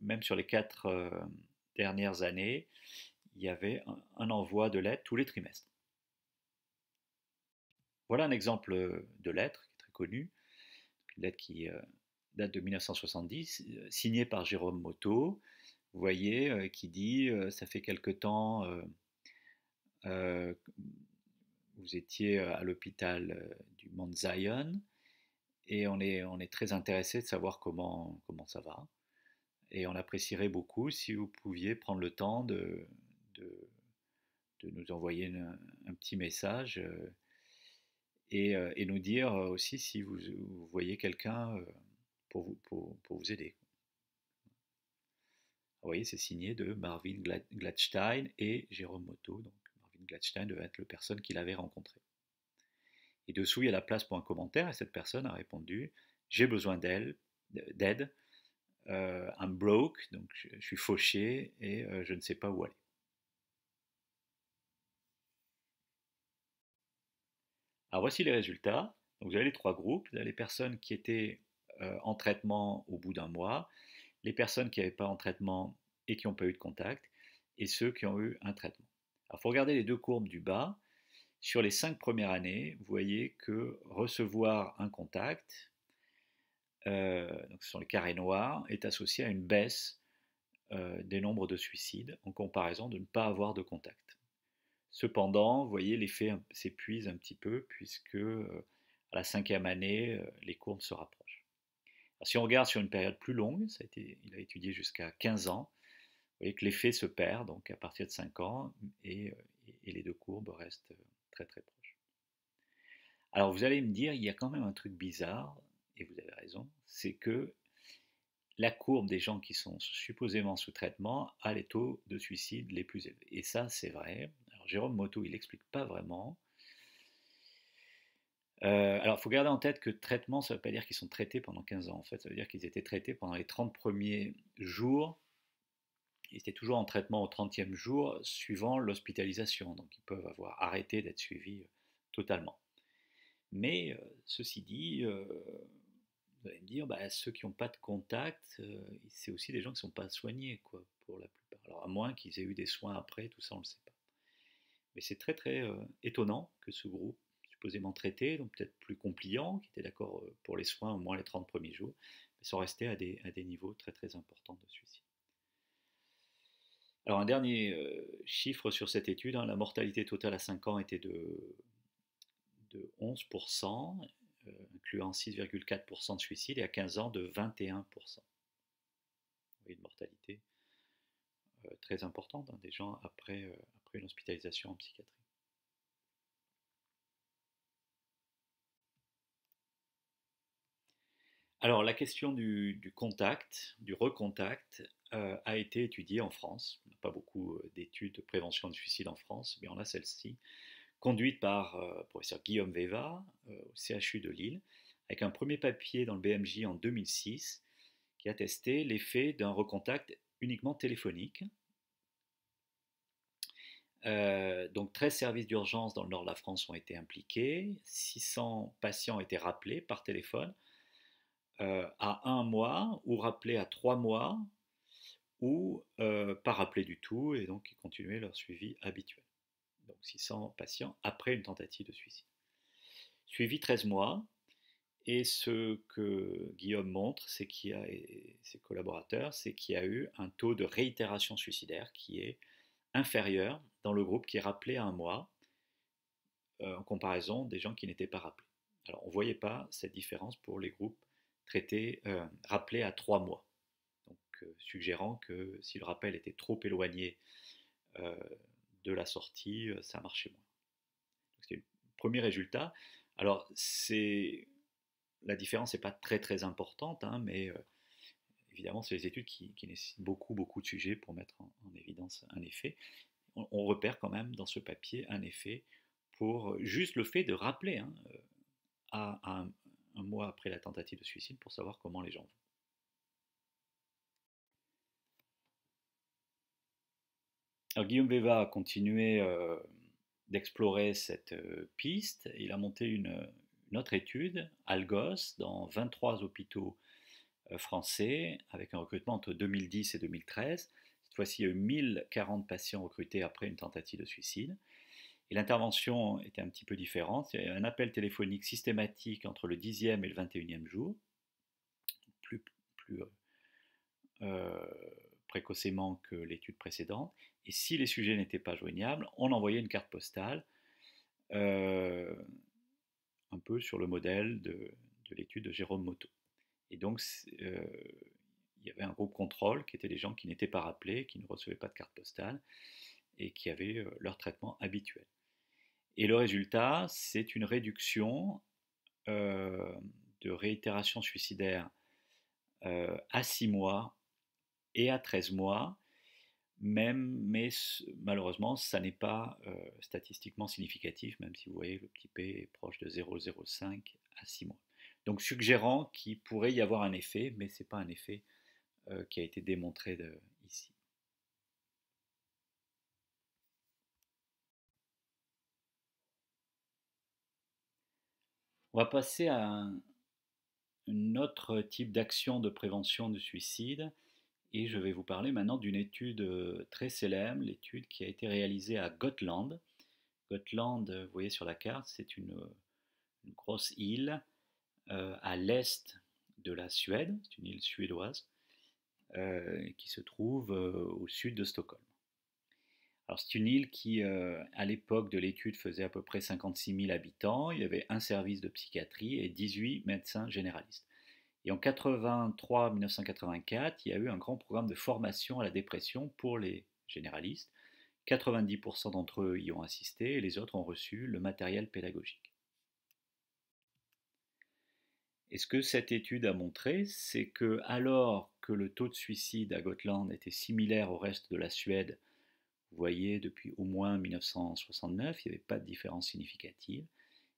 même sur les 4 dernières années, il y avait un envoi de lettres tous les trimestres. Voilà un exemple de lettre qui est très connu, une lettre qui date de 1970, signée par Jérôme Motto, vous voyez, qui dit ça fait quelque temps, vous étiez à l'hôpital du Mont Zion, et on est très intéressé de savoir comment ça va. Et on apprécierait beaucoup si vous pouviez prendre le temps de, de nous envoyer un petit message et nous dire aussi si vous voyez quelqu'un pour vous aider. Vous voyez, c'est signé de Marvin Gladstein et Jérôme Motto. Donc Marvin Gladstein devait être la personne qu'il avait rencontrée. Et dessous, il y a la place pour un commentaire, et cette personne a répondu: j'ai besoin d'aide, I'm broke, donc je suis fauché et je ne sais pas où aller. Alors voici les résultats. Donc vous avez les 3 groupes. Vous avez les personnes qui étaient en traitement au bout d'un mois, les personnes qui n'avaient pas en traitement et qui n'ont pas eu de contact, et ceux qui ont eu un traitement. Alors il faut regarder les 2 courbes du bas. Sur les 5 premières années, vous voyez que recevoir un contact, donc ce sont les carrés noirs, est associé à une baisse des nombres de suicides en comparaison de ne pas avoir de contact. Cependant, vous voyez, l'effet s'épuise un petit peu puisque à la 5e année, les courbes se rapprochent. Alors, si on regarde sur une période plus longue, il a étudié jusqu'à 15 ans, vous voyez que l'effet se perd donc à partir de 5 ans et les 2 courbes restent très très proches. Alors vous allez me dire, il y a quand même un truc bizarre, et vous avez raison, c'est que la courbe des gens qui sont supposément sous traitement a les taux de suicide les plus élevés. Et ça, c'est vrai. Alors Jérôme Motto, il n'explique pas vraiment. Alors, il faut garder en tête que traitement, ça ne veut pas dire qu'ils sont traités pendant 15 ans. En fait, ça veut dire qu'ils étaient traités pendant les 30 premiers jours. Ils étaient toujours en traitement au 30e jour, suivant l'hospitalisation. Donc, ils peuvent avoir arrêté d'être suivis totalement. Mais, ceci dit, vous allez me dire, bah, ceux qui n'ont pas de contact, c'est aussi des gens qui ne sont pas soignés, quoi, pour la plupart. Alors, à moins qu'ils aient eu des soins après, tout ça, on ne le sait pas. Mais c'est très très étonnant que ce groupe, supposément traité, donc peut-être plus compliant, qui était d'accord pour les soins au moins les 30 premiers jours, mais sont restés à des niveaux très très importants de suicide. Alors un dernier chiffre sur cette étude, hein, la mortalité totale à 5 ans était de 11%, incluant 6,4% de suicide, et à 15 ans de 21%. Une mortalité très importante, hein, des gens après une hospitalisation en psychiatrie. Alors la question du contact, du recontact, a été étudiée en France. On n'a pas beaucoup d'études de prévention de suicide en France, mais on a celle-ci, conduite par le professeur Guillaume Veva au CHU de Lille, avec un premier papier dans le BMJ en 2006 qui a testé l'effet d'un recontact uniquement téléphonique. Donc 13 services d'urgence dans le nord de la France ont été impliqués, 600 patients ont été rappelés par téléphone à 1 mois, ou rappelés à 3 mois, ou pas rappelés du tout, et donc ils continuaient leur suivi habituel. Donc 600 patients après une tentative de suicide. Suivi 13 mois, et ce que Guillaume montre, c'est et ses collaborateurs, c'est qu'il y a eu un taux de réitération suicidaire qui est inférieur dans le groupe qui est rappelé à 1 mois, en comparaison des gens qui n'étaient pas rappelés. Alors on ne voyait pas cette différence pour les groupes rappelé à 3 mois. Donc, suggérant que si le rappel était trop éloigné euh, de la sortie, ça marchait moins. C'était le premier résultat. Alors, la différence n'est pas très très importante, hein, mais évidemment, c'est les études qui nécessitent beaucoup, beaucoup de sujets pour mettre en évidence un effet. On repère quand même dans ce papier un effet pour juste le fait de rappeler, hein, à un mois après la tentative de suicide pour savoir comment les gens vont. Alors, Guillaume Veva a continué d'explorer cette piste. Il a monté une autre étude, Algos, dans 23 hôpitaux français, avec un recrutement entre 2010 et 2013. Cette fois-ci, il y a eu 1040 patients recrutés après une tentative de suicide. Et l'intervention était un petit peu différente. Il y a un appel téléphonique systématique entre le 10e et le 21e jour, plus euh, précocement que l'étude précédente. Et si les sujets n'étaient pas joignables, on envoyait une carte postale, euh, un peu sur le modèle de l'étude de Jérôme Motto. Et donc, il y avait un groupe contrôle qui étaient les gens qui n'étaient pas rappelés, qui ne recevaient pas de carte postale et qui avaient leur traitement habituel. Et le résultat, c'est une réduction euh, de réitération suicidaire à 6 mois et à 13 mois, même, mais malheureusement, ça n'est pas statistiquement significatif, même si vous voyez le petit p est proche de 0,05 à 6 mois. Donc suggérant qu'il pourrait y avoir un effet, mais ce n'est pas un effet qui a été démontré ici. On va passer à un autre type d'action de prévention du suicide et je vais vous parler maintenant d'une étude très célèbre, l'étude qui a été réalisée à Gotland. Gotland, vous voyez sur la carte, c'est une grosse île à l'est de la Suède, c'est une île suédoise, qui se trouve au sud de Stockholm. Alors c'est une île qui, à l'époque de l'étude, faisait à peu près 56 000 habitants. Il y avait un service de psychiatrie et 18 médecins généralistes. Et en 1983-1984, il y a eu un grand programme de formation à la dépression pour les généralistes. 90% d'entre eux y ont assisté et les autres ont reçu le matériel pédagogique. Et ce que cette étude a montré, c'est que alors que le taux de suicide à Gotland était similaire au reste de la Suède, vous voyez depuis au moins 1969, il n'y avait pas de différence significative,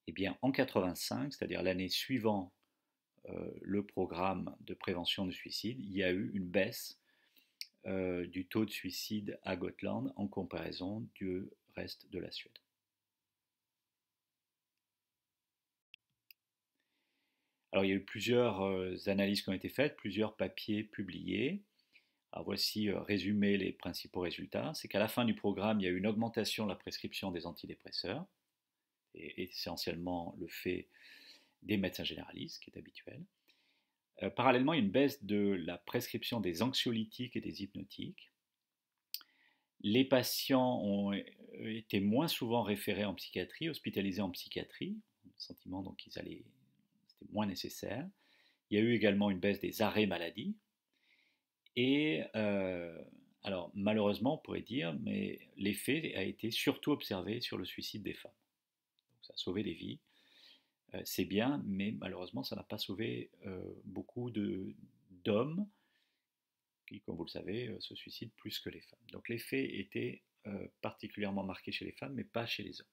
et bien en 85, c'est-à-dire l'année suivant le programme de prévention du suicide, il y a eu une baisse du taux de suicide à Gotland en comparaison du reste de la Suède. Alors il y a eu plusieurs analyses qui ont été faites, plusieurs papiers publiés. Alors voici résumé les principaux résultats. C'est qu'à la fin du programme, il y a eu une augmentation de la prescription des antidépresseurs, et essentiellement le fait des médecins généralistes, qui est habituel. Parallèlement, il y a une baisse de la prescription des anxiolytiques et des hypnotiques. Les patients ont été moins souvent référés en psychiatrie, hospitalisés en psychiatrie, le sentiment donc c'était moins nécessaire. Il y a eu également une baisse des arrêts maladie. Et alors malheureusement, on pourrait dire, mais l'effet a été surtout observé sur le suicide des femmes. Donc, ça a sauvé des vies, c'est bien, mais malheureusement, ça n'a pas sauvé beaucoup d'hommes qui, comme vous le savez, se suicident plus que les femmes. Donc l'effet était particulièrement marqué chez les femmes, mais pas chez les hommes.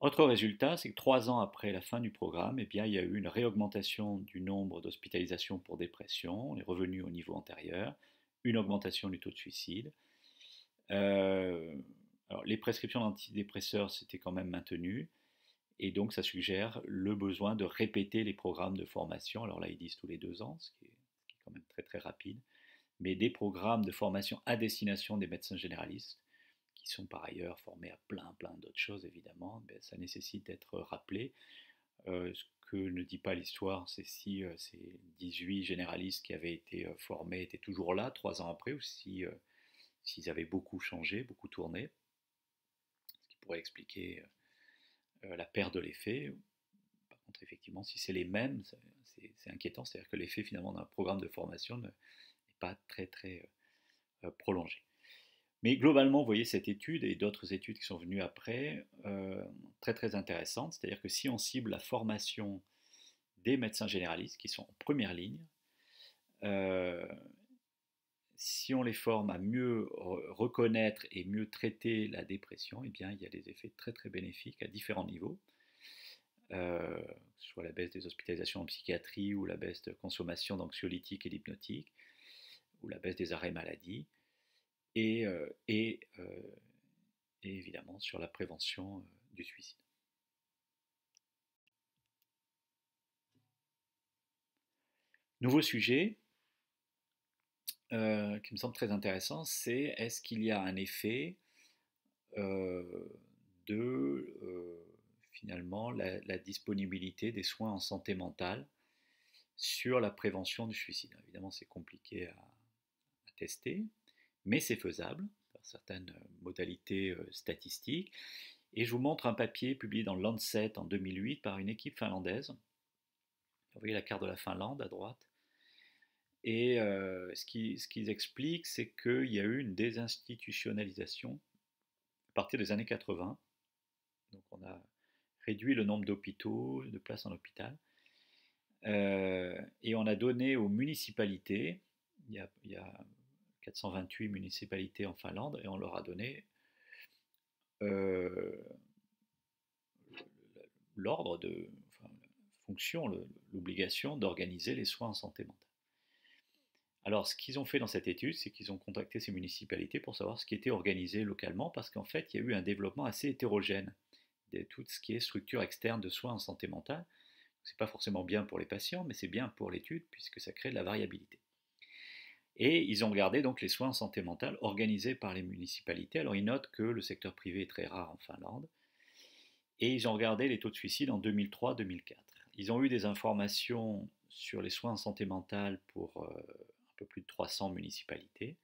Autre résultat, c'est que 3 ans après la fin du programme, eh bien, il y a eu une réaugmentation du nombre d'hospitalisations pour dépression, on est revenu au niveau antérieur, une augmentation du taux de suicide. Alors, les prescriptions d'antidépresseurs s'étaient quand même maintenues, et donc ça suggère le besoin de répéter les programmes de formation. Alors là, ils disent tous les 2 ans, ce qui est quand même très très rapide, mais des programmes de formation à destination des médecins généralistes, qui sont par ailleurs formés à plein d'autres choses évidemment, ben, ça nécessite d'être rappelé. Ce que ne dit pas l'histoire, c'est si ces 18 généralistes qui avaient été formés étaient toujours là 3 ans après, ou si, s'ils avaient beaucoup changé, beaucoup tourné, ce qui pourrait expliquer la perte de l'effet. contre, effectivement, si c'est les mêmes, c'est inquiétant, c'est-à-dire que l'effet finalement d'un programme de formation n'est pas très très prolongé. Mais globalement, vous voyez cette étude et d'autres études qui sont venues après, très très intéressantes, c'est-à-dire que si on cible la formation des médecins généralistes qui sont en première ligne, euh, si on les forme à mieux reconnaître et mieux traiter la dépression, eh bien, il y a des effets très très bénéfiques à différents niveaux, soit la baisse des hospitalisations en psychiatrie ou la baisse de consommation d'anxiolytiques et d'hypnotiques, ou la baisse des arrêts maladie, et, euh, et, euh, et évidemment sur la prévention du suicide. Nouveau sujet qui me semble très intéressant, c'est est-ce qu'il y a un effet euh, de finalement la disponibilité des soins en santé mentale sur la prévention du suicide. Évidemment, c'est compliqué à tester, mais c'est faisable par certaines modalités statistiques. Et je vous montre un papier publié dans le Lancet en 2008 par une équipe finlandaise. Vous voyez la carte de la Finlande à droite. Et ce qu'ils expliquent, c'est qu'il y a eu une désinstitutionnalisation à partir des années 80. Donc on a réduit le nombre d'hôpitaux, de places en hôpital. Et on a donné aux municipalités, il y a 428 municipalités en Finlande, et on leur a donné euh, l'ordre de, enfin, la fonction, l'obligation d'organiser les soins en santé mentale. Alors, ce qu'ils ont fait dans cette étude, c'est qu'ils ont contacté ces municipalités pour savoir ce qui était organisé localement, parce qu'en fait, il y a eu un développement assez hétérogène de tout ce qui est structure externe de soins en santé mentale. C'est pas forcément bien pour les patients, mais c'est bien pour l'étude, puisque ça crée de la variabilité. Et ils ont regardé donc les soins en santé mentale organisés par les municipalités. Alors ils notent que le secteur privé est très rare en Finlande. Et ils ont regardé les taux de suicide en 2003-2004. Ils ont eu des informations sur les soins en santé mentale pour un peu plus de 300 municipalités.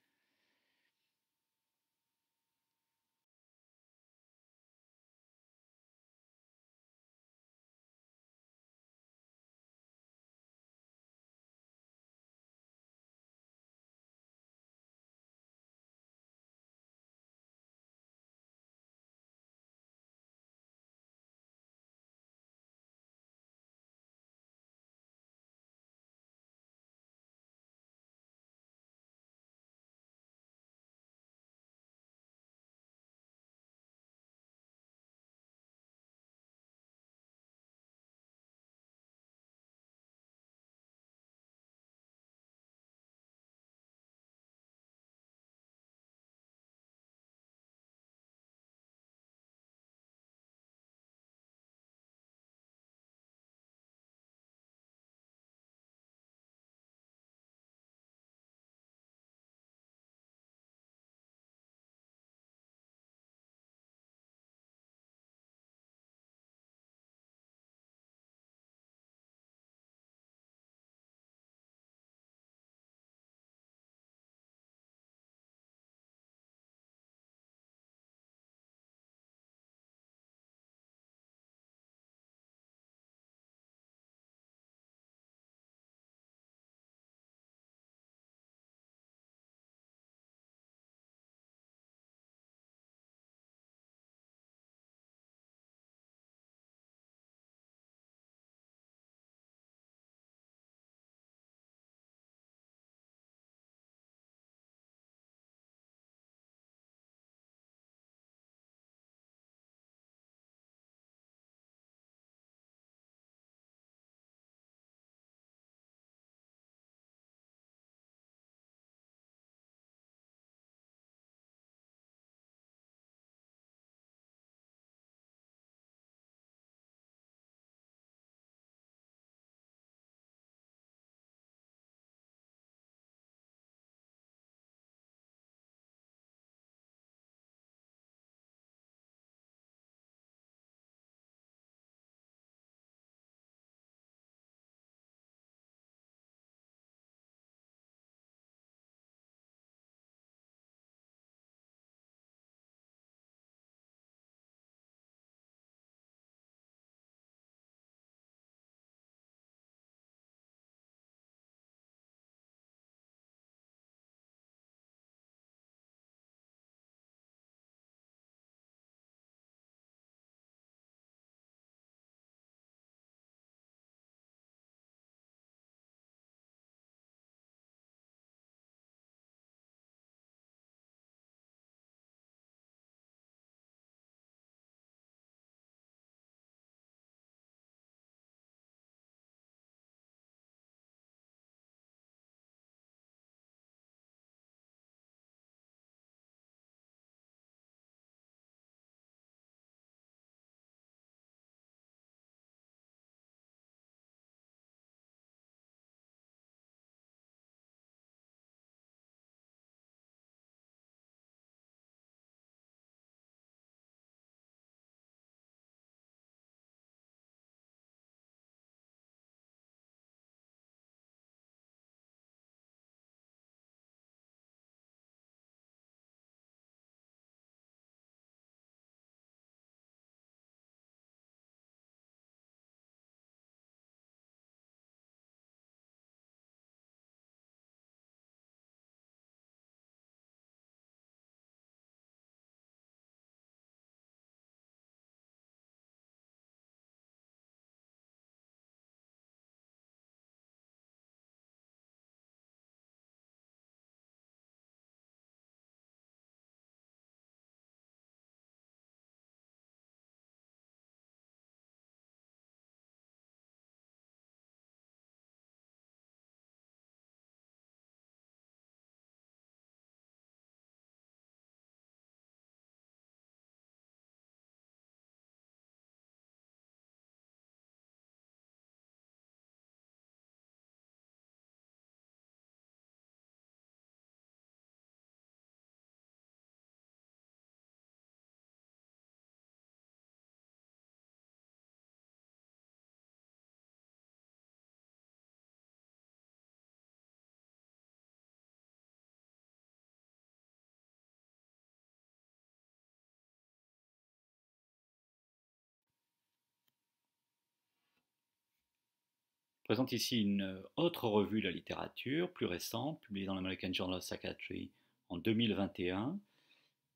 présente ici une autre revue de la littérature, plus récente, publiée dans l'American Journal of Psychiatry en 2021,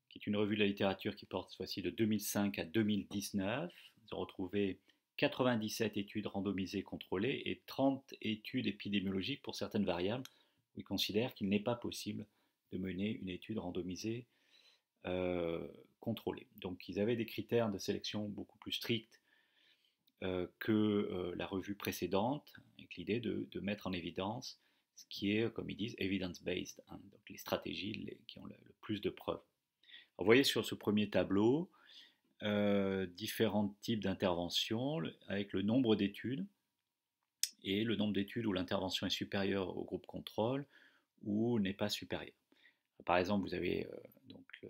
qui est une revue de la littérature qui porte cette fois-ci de 2005 à 2019. Ils ont retrouvé 97 études randomisées contrôlées et 30 études épidémiologiques pour certaines variables où ils considèrent qu'il n'est pas possible de mener une étude randomisée contrôlée. Donc ils avaient des critères de sélection beaucoup plus stricts que la revue précédente, avec l'idée de mettre en évidence ce qui est, comme ils disent, evidence-based, hein, donc les stratégies qui ont le plus de preuves. Alors, vous voyez sur ce premier tableau différents types d'interventions avec le nombre d'études et le nombre d'études où l'intervention est supérieure au groupe contrôle ou n'est pas supérieure. Par exemple, vous avez donc la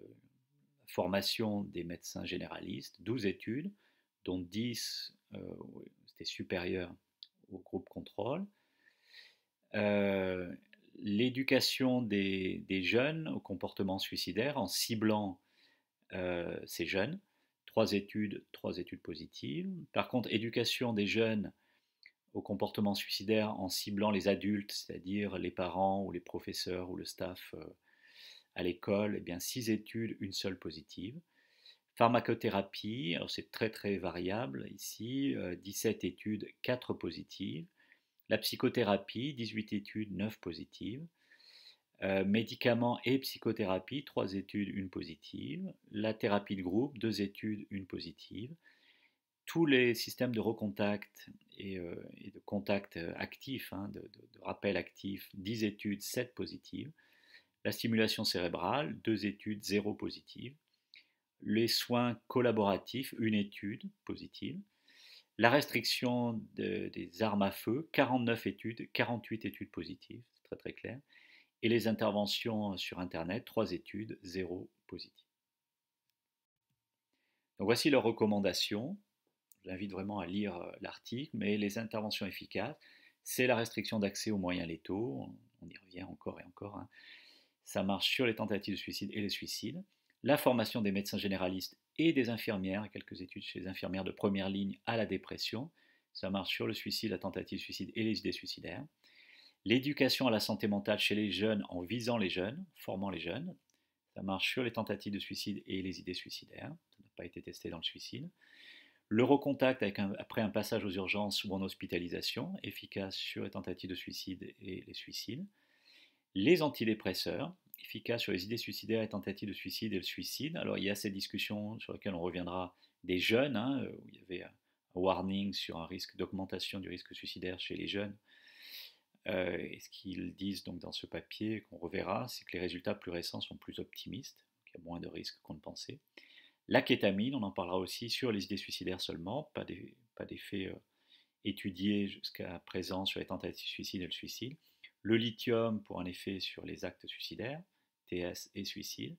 formation des médecins généralistes, 12 études, dont 10 c'était supérieur au groupe contrôle. L'éducation des jeunes au comportement suicidaire en ciblant ces jeunes, 3 études positives. Par contre, éducation des jeunes au comportement suicidaire en ciblant les adultes, c'est-à-dire les parents ou les professeurs ou le staff à l'école, eh bien 6 études, une seule positive. Pharmacothérapie, alors c'est très très variable ici, 17 études, 4 positives. La psychothérapie, 18 études, 9 positives. Médicaments et psychothérapie, 3 études, une positive. La thérapie de groupe, 2 études, une positive. Tous les systèmes de recontact et de contact actif, hein, de rappel actif, 10 études, 7 positives. La stimulation cérébrale, 2 études, 0 positive. Les soins collaboratifs, une étude positive. La restriction des armes à feu, 49 études, 48 études positives, c'est très très clair. Et les interventions sur Internet, 3 études, 0 positive. Donc voici leurs recommandations. J'invite vraiment à lire l'article, mais les interventions efficaces, c'est la restriction d'accès aux moyens létaux, on y revient encore et encore, hein. Ça marche sur les tentatives de suicide et les suicides. La formation des médecins généralistes et des infirmières, quelques études chez les infirmières de première ligne à la dépression, ça marche sur le suicide, la tentative de suicide et les idées suicidaires. L'éducation à la santé mentale chez les jeunes en visant les jeunes, formant les jeunes, ça marche sur les tentatives de suicide et les idées suicidaires, ça n'a pas été testé dans le suicide. Le recontact après un passage aux urgences ou en hospitalisation, efficace sur les tentatives de suicide et les suicides. Les antidépresseurs, efficaces sur les idées suicidaires et tentatives de suicide et le suicide. Alors il y a ces discussions sur lesquelles on reviendra des jeunes, hein, où il y avait un warning sur un risque d'augmentation du risque suicidaire chez les jeunes. Et ce qu'ils disent donc dans ce papier, qu'on reverra, c'est que les résultats plus récents sont plus optimistes, qu'il y a moins de risques qu'on ne pensait. La kétamine, on en parlera aussi sur les idées suicidaires seulement, pas d'effet étudiés jusqu'à présent sur les tentatives de suicide et le suicide. Le lithium pour un effet sur les actes suicidaires, TS et suicide.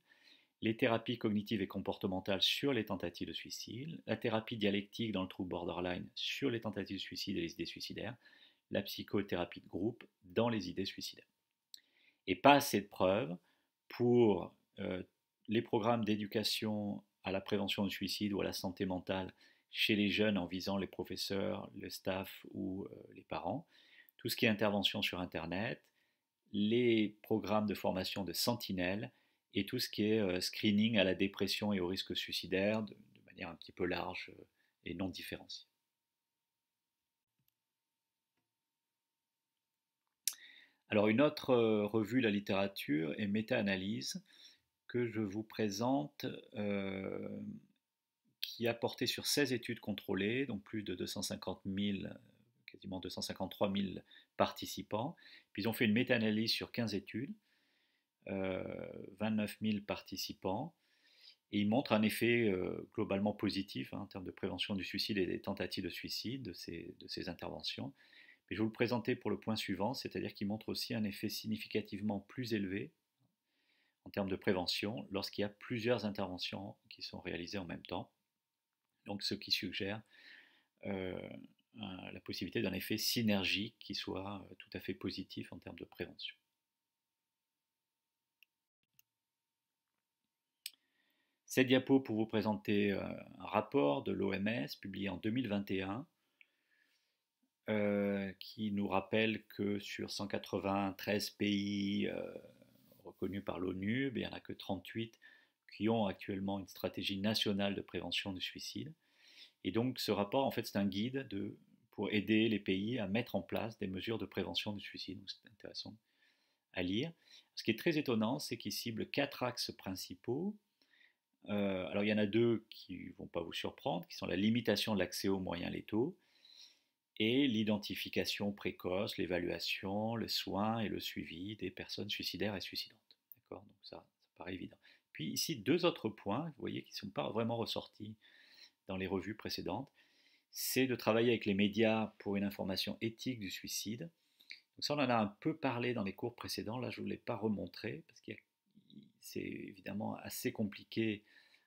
Les thérapies cognitives et comportementales sur les tentatives de suicide. La thérapie dialectique dans le trouble borderline sur les tentatives de suicide et les idées suicidaires. La psychothérapie de groupe dans les idées suicidaires. Et pas assez de preuves pour les programmes d'éducation à la prévention du suicide ou à la santé mentale chez les jeunes en visant les professeurs, le staff ou les parents. Tout ce qui est intervention sur Internet, les programmes de formation de sentinelles et tout ce qui est screening à la dépression et au risque suicidaire de manière un petit peu large et non différenciée. Alors une autre revue de la littérature est Méta-analyse que je vous présente, qui a porté sur 16 études contrôlées, donc plus de 250 000, quasiment 253 000 participants. Puis ils ont fait une méta-analyse sur 15 études, 29 000 participants, et ils montrent un effet globalement positif, hein, en termes de prévention du suicide et des tentatives de suicide de ces interventions. Mais je vais vous le présenter pour le point suivant, c'est-à-dire qu'il montre aussi un effet significativement plus élevé en termes de prévention lorsqu'il y a plusieurs interventions qui sont réalisées en même temps. Donc ce qui suggère la possibilité d'un effet synergique qui soit tout à fait positif en termes de prévention. Cette diapo pour vous présenter un rapport de l'OMS publié en 2021 qui nous rappelle que sur 193 pays reconnus par l'ONU, il n'y en a que 38 qui ont actuellement une stratégie nationale de prévention du suicide. Et donc ce rapport, en fait, c'est un guide pour aider les pays à mettre en place des mesures de prévention du suicide. Donc c'est intéressant à lire. Ce qui est très étonnant, c'est qu'il cible 4 axes principaux. Alors il y en a 2 qui ne vont pas vous surprendre, qui sont la limitation de l'accès aux moyens létaux et l'identification précoce, l'évaluation, le soin et le suivi des personnes suicidaires et suicidantes. D'accord. Donc ça paraît évident. Puis ici, 2 autres points, vous voyez, qui ne sont pas vraiment ressortis dans les revues précédentes, c'est de travailler avec les médias pour une information éthique du suicide. Donc ça, on en a un peu parlé dans les cours précédents, là je ne vous l'ai pas remontré, parce que c'est évidemment assez compliqué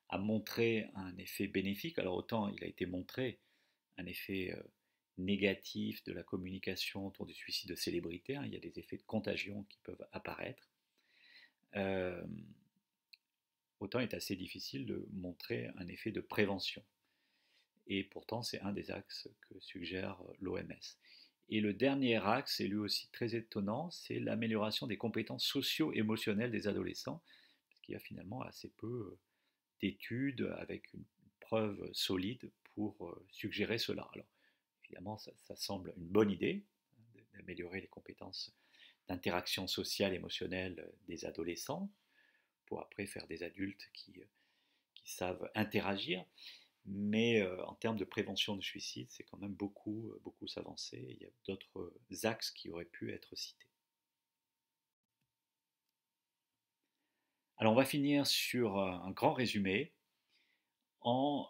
à montrer un effet bénéfique. Alors autant il a été montré un effet négatif de la communication autour du suicide de célébrités, hein, il y a des effets de contagion qui peuvent apparaître. Euh, Autant il est assez difficile de montrer un effet de prévention. Et pourtant, c'est un des axes que suggère l'OMS. Et le dernier axe, et lui aussi très étonnant, c'est l'amélioration des compétences socio-émotionnelles des adolescents, parce qu'il y a finalement assez peu d'études avec une preuve solide pour suggérer cela. Alors, évidemment, ça semble une bonne idée d'améliorer les compétences d'interaction sociale émotionnelle des adolescents pour après faire des adultes qui savent interagir. Mais en termes de prévention du suicide, c'est quand même beaucoup s'avancer. Il y a d'autres axes qui auraient pu être cités. Alors on va finir sur un grand résumé en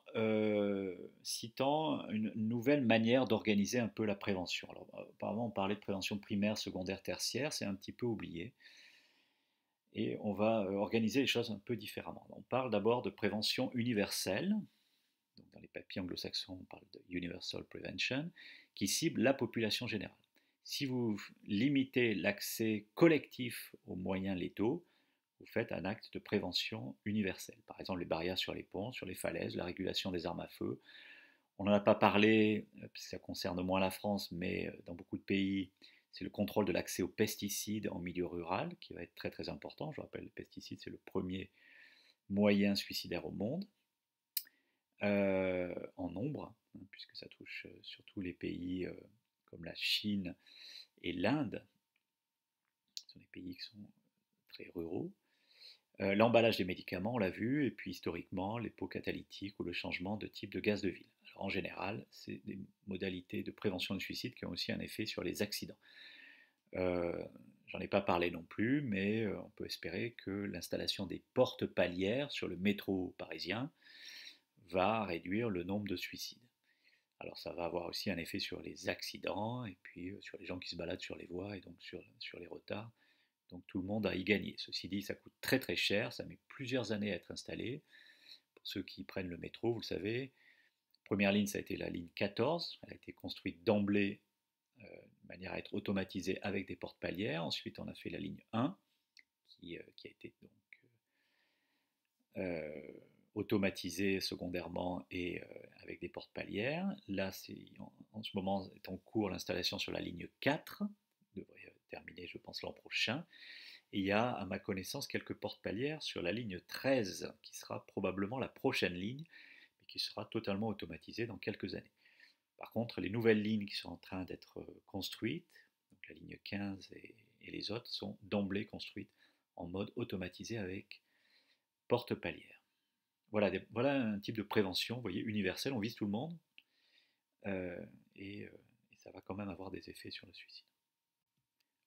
citant une nouvelle manière d'organiser un peu la prévention. Alors apparemment on parlait de prévention primaire, secondaire, tertiaire, c'est un petit peu oublié. Et on va organiser les choses un peu différemment. On parle d'abord de prévention universelle. Donc dans les papiers anglo-saxons, on parle de Universal Prevention, qui cible la population générale. Si vous limitez l'accès collectif aux moyens létaux, vous faites un acte de prévention universelle. Par exemple, les barrières sur les ponts, sur les falaises, la régulation des armes à feu. On n'en a pas parlé, parce que ça concerne moins la France, mais dans beaucoup de pays, c'est le contrôle de l'accès aux pesticides en milieu rural qui va être très très important. Je rappelle, le pesticide, c'est le premier moyen suicidaire au monde. En nombre, hein, puisque ça touche surtout les pays comme la Chine et l'Inde. Ce sont des pays qui sont très ruraux. L'emballage des médicaments, on l'a vu, et puis historiquement, les pots catalytiques ou le changement de type de gaz de ville. Alors, en général, c'est des modalités de prévention du suicide qui ont aussi un effet sur les accidents. J'en ai pas parlé non plus, mais on peut espérer que l'installation des portes palières sur le métro parisien va réduire le nombre de suicides. Alors ça va avoir aussi un effet sur les accidents et puis sur les gens qui se baladent sur les voies et donc sur les retards. Donc tout le monde a y gagné. Ceci dit, ça coûte très très cher, ça met plusieurs années à être installé. Pour ceux qui prennent le métro, vous le savez, première ligne, ça a été la ligne 14. Elle a été construite d'emblée de manière à être automatisée avec des portes palières. Ensuite, on a fait la ligne 1 qui a été donc automatisée secondairement et avec des portes palières. Là, en ce moment est en cours l'installation sur la ligne 4, devrait terminer je pense l'an prochain. Et il y a à ma connaissance quelques portes palières sur la ligne 13 qui sera probablement la prochaine ligne, mais qui sera totalement automatisée dans quelques années. Par contre, les nouvelles lignes qui sont en train d'être construites, donc la ligne 15 et les autres, sont d'emblée construites en mode automatisé avec porte palière. Voilà un type de prévention, vous voyez, universelle, on vise tout le monde, et ça va quand même avoir des effets sur le suicide.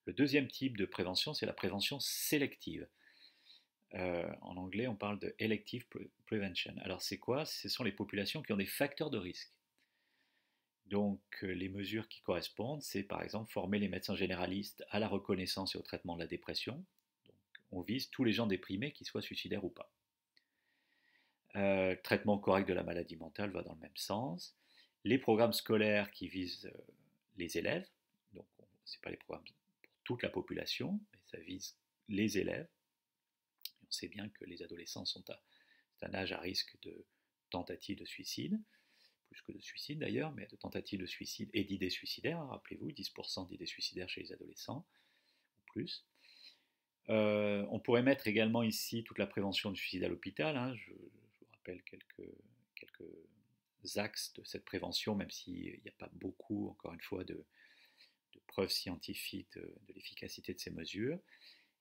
Le deuxième type de prévention, c'est la prévention sélective. En anglais, on parle de elective prevention. Alors c'est quoi? Ce sont les populations qui ont des facteurs de risque. Donc les mesures qui correspondent, c'est par exemple former les médecins généralistes à la reconnaissance et au traitement de la dépression. Donc on vise tous les gens déprimés, qu'ils soient suicidaires ou pas. Traitement correct de la maladie mentale va dans le même sens. Les programmes scolaires qui visent les élèves, donc ce n'est pas les programmes pour toute la population, mais ça vise les élèves. Et on sait bien que les adolescents sont à un âge à risque de tentative de suicide. plus que de suicide d'ailleurs, mais de tentatives de suicide et d'idées suicidaires, hein, rappelez-vous, 10% d'idées suicidaires chez les adolescents, ou plus. On pourrait mettre également ici toute la prévention du suicide à l'hôpital, hein. Je vous rappelle quelques axes de cette prévention, même s'il n'y a pas beaucoup, encore une fois, de preuves scientifiques de l'efficacité de ces mesures.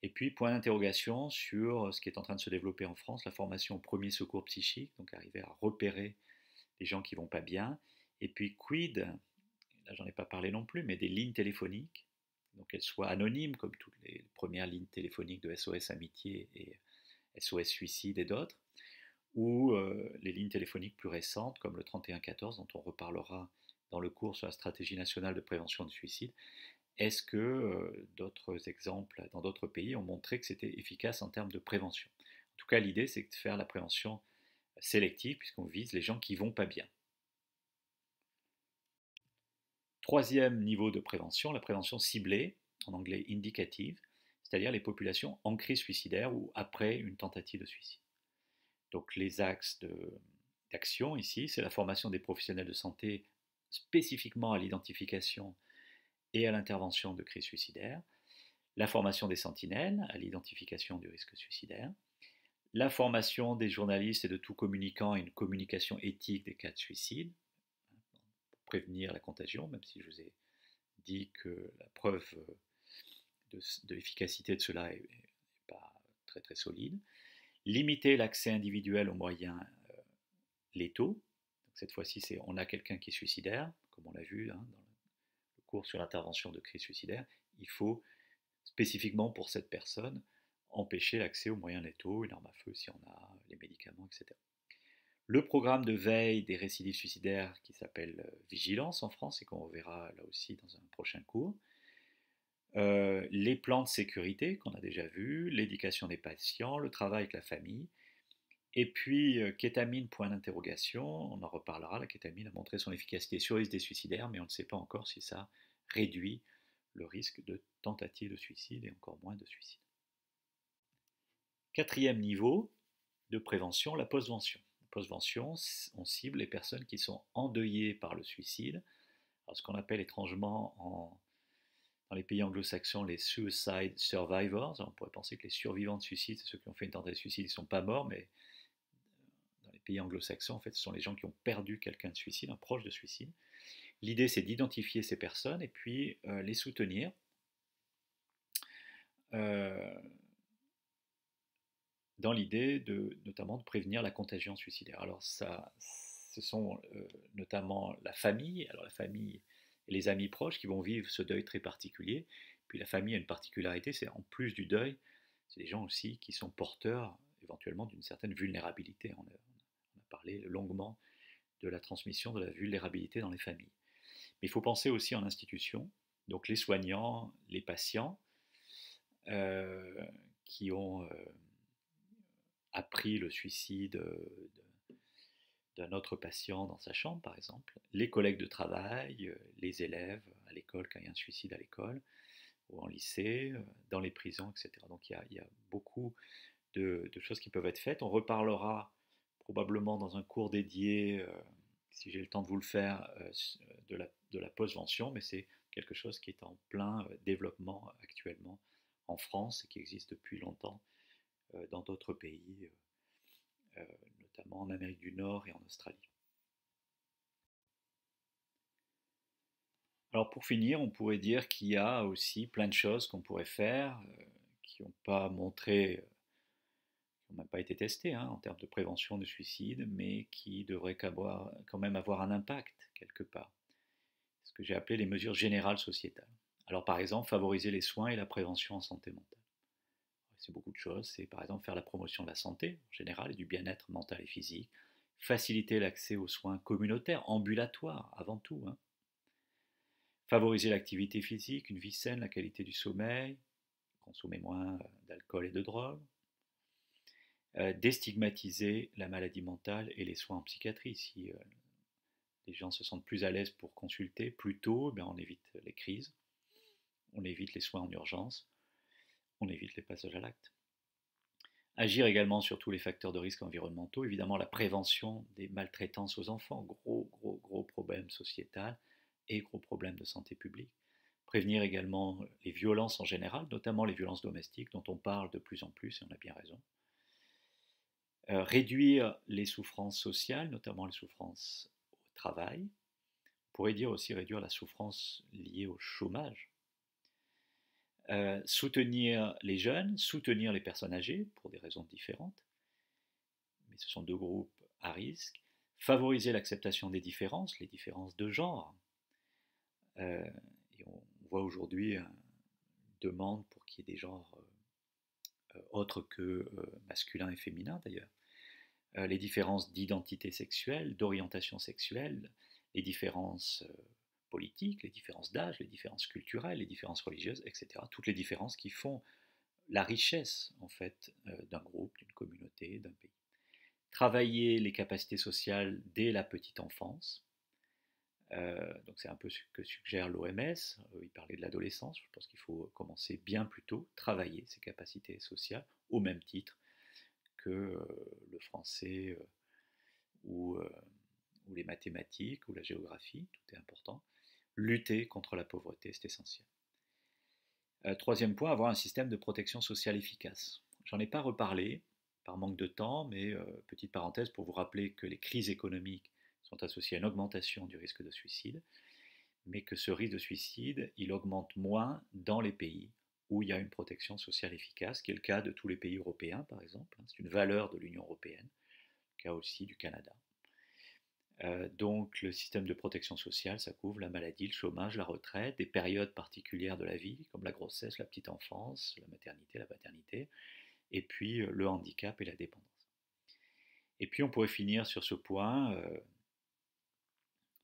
Et puis, point d'interrogation sur ce qui est en train de se développer en France, la formation au premier secours psychique, donc arriver à repérer les gens qui ne vont pas bien. Et puis, quid, là j'en ai pas parlé non plus, mais des lignes téléphoniques, donc qu'elles soient anonymes, comme toutes les premières lignes téléphoniques de SOS Amitié et SOS Suicide et d'autres, ou les lignes téléphoniques plus récentes, comme le 3114, dont on reparlera dans le cours sur la stratégie nationale de prévention du suicide. Est-ce que d'autres exemples dans d'autres pays ont montré que c'était efficace en termes de prévention? En tout cas, l'idée, c'est de faire la prévention sélective, puisqu'on vise les gens qui vont pas bien. Troisième niveau de prévention, la prévention ciblée, en anglais indicative, c'est-à-dire les populations en crise suicidaire ou après une tentative de suicide. Donc les axes d'action ici, c'est la formation des professionnels de santé spécifiquement à l'identification et à l'intervention de crise suicidaire, la formation des sentinelles à l'identification du risque suicidaire, la formation des journalistes et de tout communicant à une communication éthique des cas de suicide, pour prévenir la contagion, même si je vous ai dit que la preuve de l'efficacité de cela n'est pas très très solide, limiter l'accès individuel aux moyens létaux. Donc cette fois-ci, on a quelqu'un qui est suicidaire, comme on l'a vu hein, dans le cours sur l'intervention de crise suicidaire. Il faut spécifiquement pour cette personne empêcher l'accès aux moyens létaux, une arme à feu si on a, les médicaments, etc. Le programme de veille des récidives suicidaires qui s'appelle Vigilance en France et qu'on reverra là aussi dans un prochain cours. Les plans de sécurité qu'on a déjà vus, l'éducation des patients, le travail avec la famille, et puis kétamine, point d'interrogation, on en reparlera, la kétamine a montré son efficacité sur les idées suicidaires, mais on ne sait pas encore si ça réduit le risque de tentative de suicide et encore moins de suicide. Quatrième niveau de prévention, la postvention. La postvention, on cible les personnes qui sont endeuillées par le suicide, alors ce qu'on appelle étrangement dans les pays anglo-saxons les suicide survivors. Alors on pourrait penser que les survivants de suicide, c'est ceux qui ont fait une tentative de suicide, ils ne sont pas morts, mais dans les pays anglo-saxons, en fait, ce sont les gens qui ont perdu quelqu'un de suicide, un proche de suicide. L'idée, c'est d'identifier ces personnes et puis les soutenir. Dans l'idée notamment de prévenir la contagion suicidaire. Alors ça, ce sont notamment la famille, alors la famille et les amis proches qui vont vivre ce deuil très particulier. Puis la famille a une particularité, c'est en plus du deuil, c'est des gens aussi qui sont porteurs éventuellement d'une certaine vulnérabilité. On a parlé longuement de la transmission de la vulnérabilité dans les familles. Mais il faut penser aussi en institution, donc les soignants, les patients qui ont appris le suicide d'un autre patient dans sa chambre, par exemple, les collègues de travail, les élèves à l'école quand il y a un suicide à l'école, ou en lycée, dans les prisons, etc. Donc il y a beaucoup de choses qui peuvent être faites. On reparlera probablement dans un cours dédié, si j'ai le temps de vous le faire, de la postvention, mais c'est quelque chose qui est en plein développement actuellement en France et qui existe depuis longtemps dans d'autres pays, notamment en Amérique du Nord et en Australie. Alors pour finir, on pourrait dire qu'il y a aussi plein de choses qu'on pourrait faire qui n'ont pas montré, qui n'ont même pas été testées hein, en termes de prévention de suicide, mais qui devraient quand même avoir un impact quelque part. Ce que j'ai appelé les mesures générales sociétales. Alors par exemple, favoriser les soins et la prévention en santé mentale. C'est beaucoup de choses, c'est par exemple faire la promotion de la santé en général et du bien-être mental et physique, faciliter l'accès aux soins communautaires, ambulatoires avant tout, hein. Favoriser l'activité physique, une vie saine, la qualité du sommeil, consommer moins d'alcool et de drogue, déstigmatiser la maladie mentale et les soins en psychiatrie. Si les gens se sentent plus à l'aise pour consulter plus tôt, on évite les crises, on évite les soins en urgence, on évite les passages à l'acte. Agir également sur tous les facteurs de risque environnementaux, évidemment la prévention des maltraitances aux enfants, gros problème sociétal et gros problème de santé publique. Prévenir également les violences en général, notamment les violences domestiques dont on parle de plus en plus, et on a bien raison. Réduire les souffrances sociales, notamment les souffrances au travail. On pourrait dire aussi réduire la souffrance liée au chômage. Soutenir les jeunes, soutenir les personnes âgées pour des raisons différentes, mais ce sont deux groupes à risque. Favoriser l'acceptation des différences, les différences de genre. Et on voit aujourd'hui une demande pour qu'il y ait des genres autres que masculins et féminins d'ailleurs. Les différences d'identité sexuelle, d'orientation sexuelle, les différences politiques, les différences d'âge, les différences culturelles, les différences religieuses, etc. Toutes les différences qui font la richesse en fait d'un groupe, d'une communauté, d'un pays. Travailler les capacités sociales dès la petite enfance. Donc c'est un peu ce que suggère l'OMS. Il parlait de l'adolescence. Je pense qu'il faut commencer bien plus tôt, travailler ces capacités sociales au même titre que le français ou les mathématiques ou la géographie. Tout est important. Lutter contre la pauvreté, c'est essentiel. Troisième point, avoir un système de protection sociale efficace. J'en ai pas reparlé par manque de temps, mais petite parenthèse pour vous rappeler que les crises économiques sont associées à une augmentation du risque de suicide, mais que ce risque de suicide, il augmente moins dans les pays où il y a une protection sociale efficace, qui est le cas de tous les pays européens par exemple. C'est une valeur de l'Union européenne, le cas aussi du Canada. Donc le système de protection sociale, ça couvre la maladie, le chômage, la retraite, des périodes particulières de la vie, comme la grossesse, la petite enfance, la maternité, la paternité, et puis le handicap et la dépendance. Et puis on pourrait finir sur ce point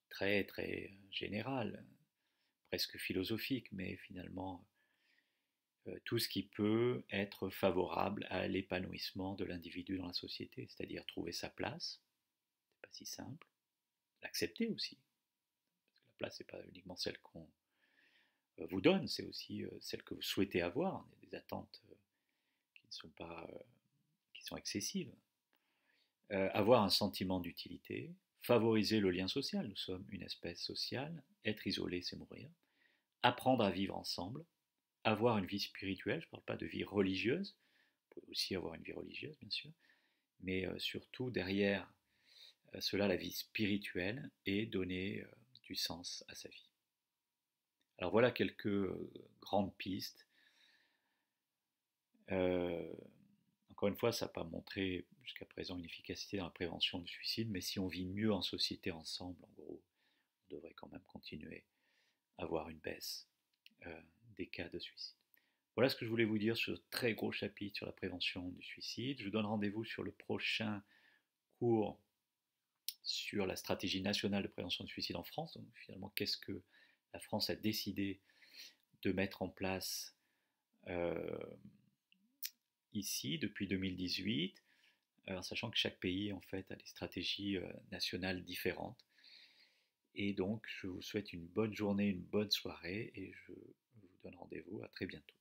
très général, presque philosophique, mais finalement tout ce qui peut être favorable à l'épanouissement de l'individu dans la société, c'est-à-dire trouver sa place, c'est pas si simple, l'accepter aussi, parce que la place n'est pas uniquement celle qu'on vous donne, c'est aussi celle que vous souhaitez avoir, des attentes qui ne sont pas qui sont excessives. Avoir un sentiment d'utilité, favoriser le lien social, nous sommes une espèce sociale, être isolé c'est mourir, apprendre à vivre ensemble, avoir une vie spirituelle, je ne parle pas de vie religieuse, vous pouvez aussi avoir une vie religieuse bien sûr, mais surtout derrière cela la vie spirituelle et donner du sens à sa vie. Alors voilà quelques grandes pistes. Encore une fois, ça n'a pas montré jusqu'à présent une efficacité dans la prévention du suicide, mais si on vit mieux en société ensemble, en gros, on devrait quand même continuer à avoir une baisse des cas de suicide. Voilà ce que je voulais vous dire sur ce très gros chapitre sur la prévention du suicide. Je vous donne rendez-vous sur le prochain cours sur la stratégie nationale de prévention du suicide en France. Donc finalement, qu'est-ce que la France a décidé de mettre en place ici depuis 2018, en sachant que chaque pays en fait a des stratégies nationales différentes. Et donc je vous souhaite une bonne journée, une bonne soirée et je vous donne rendez-vous à très bientôt.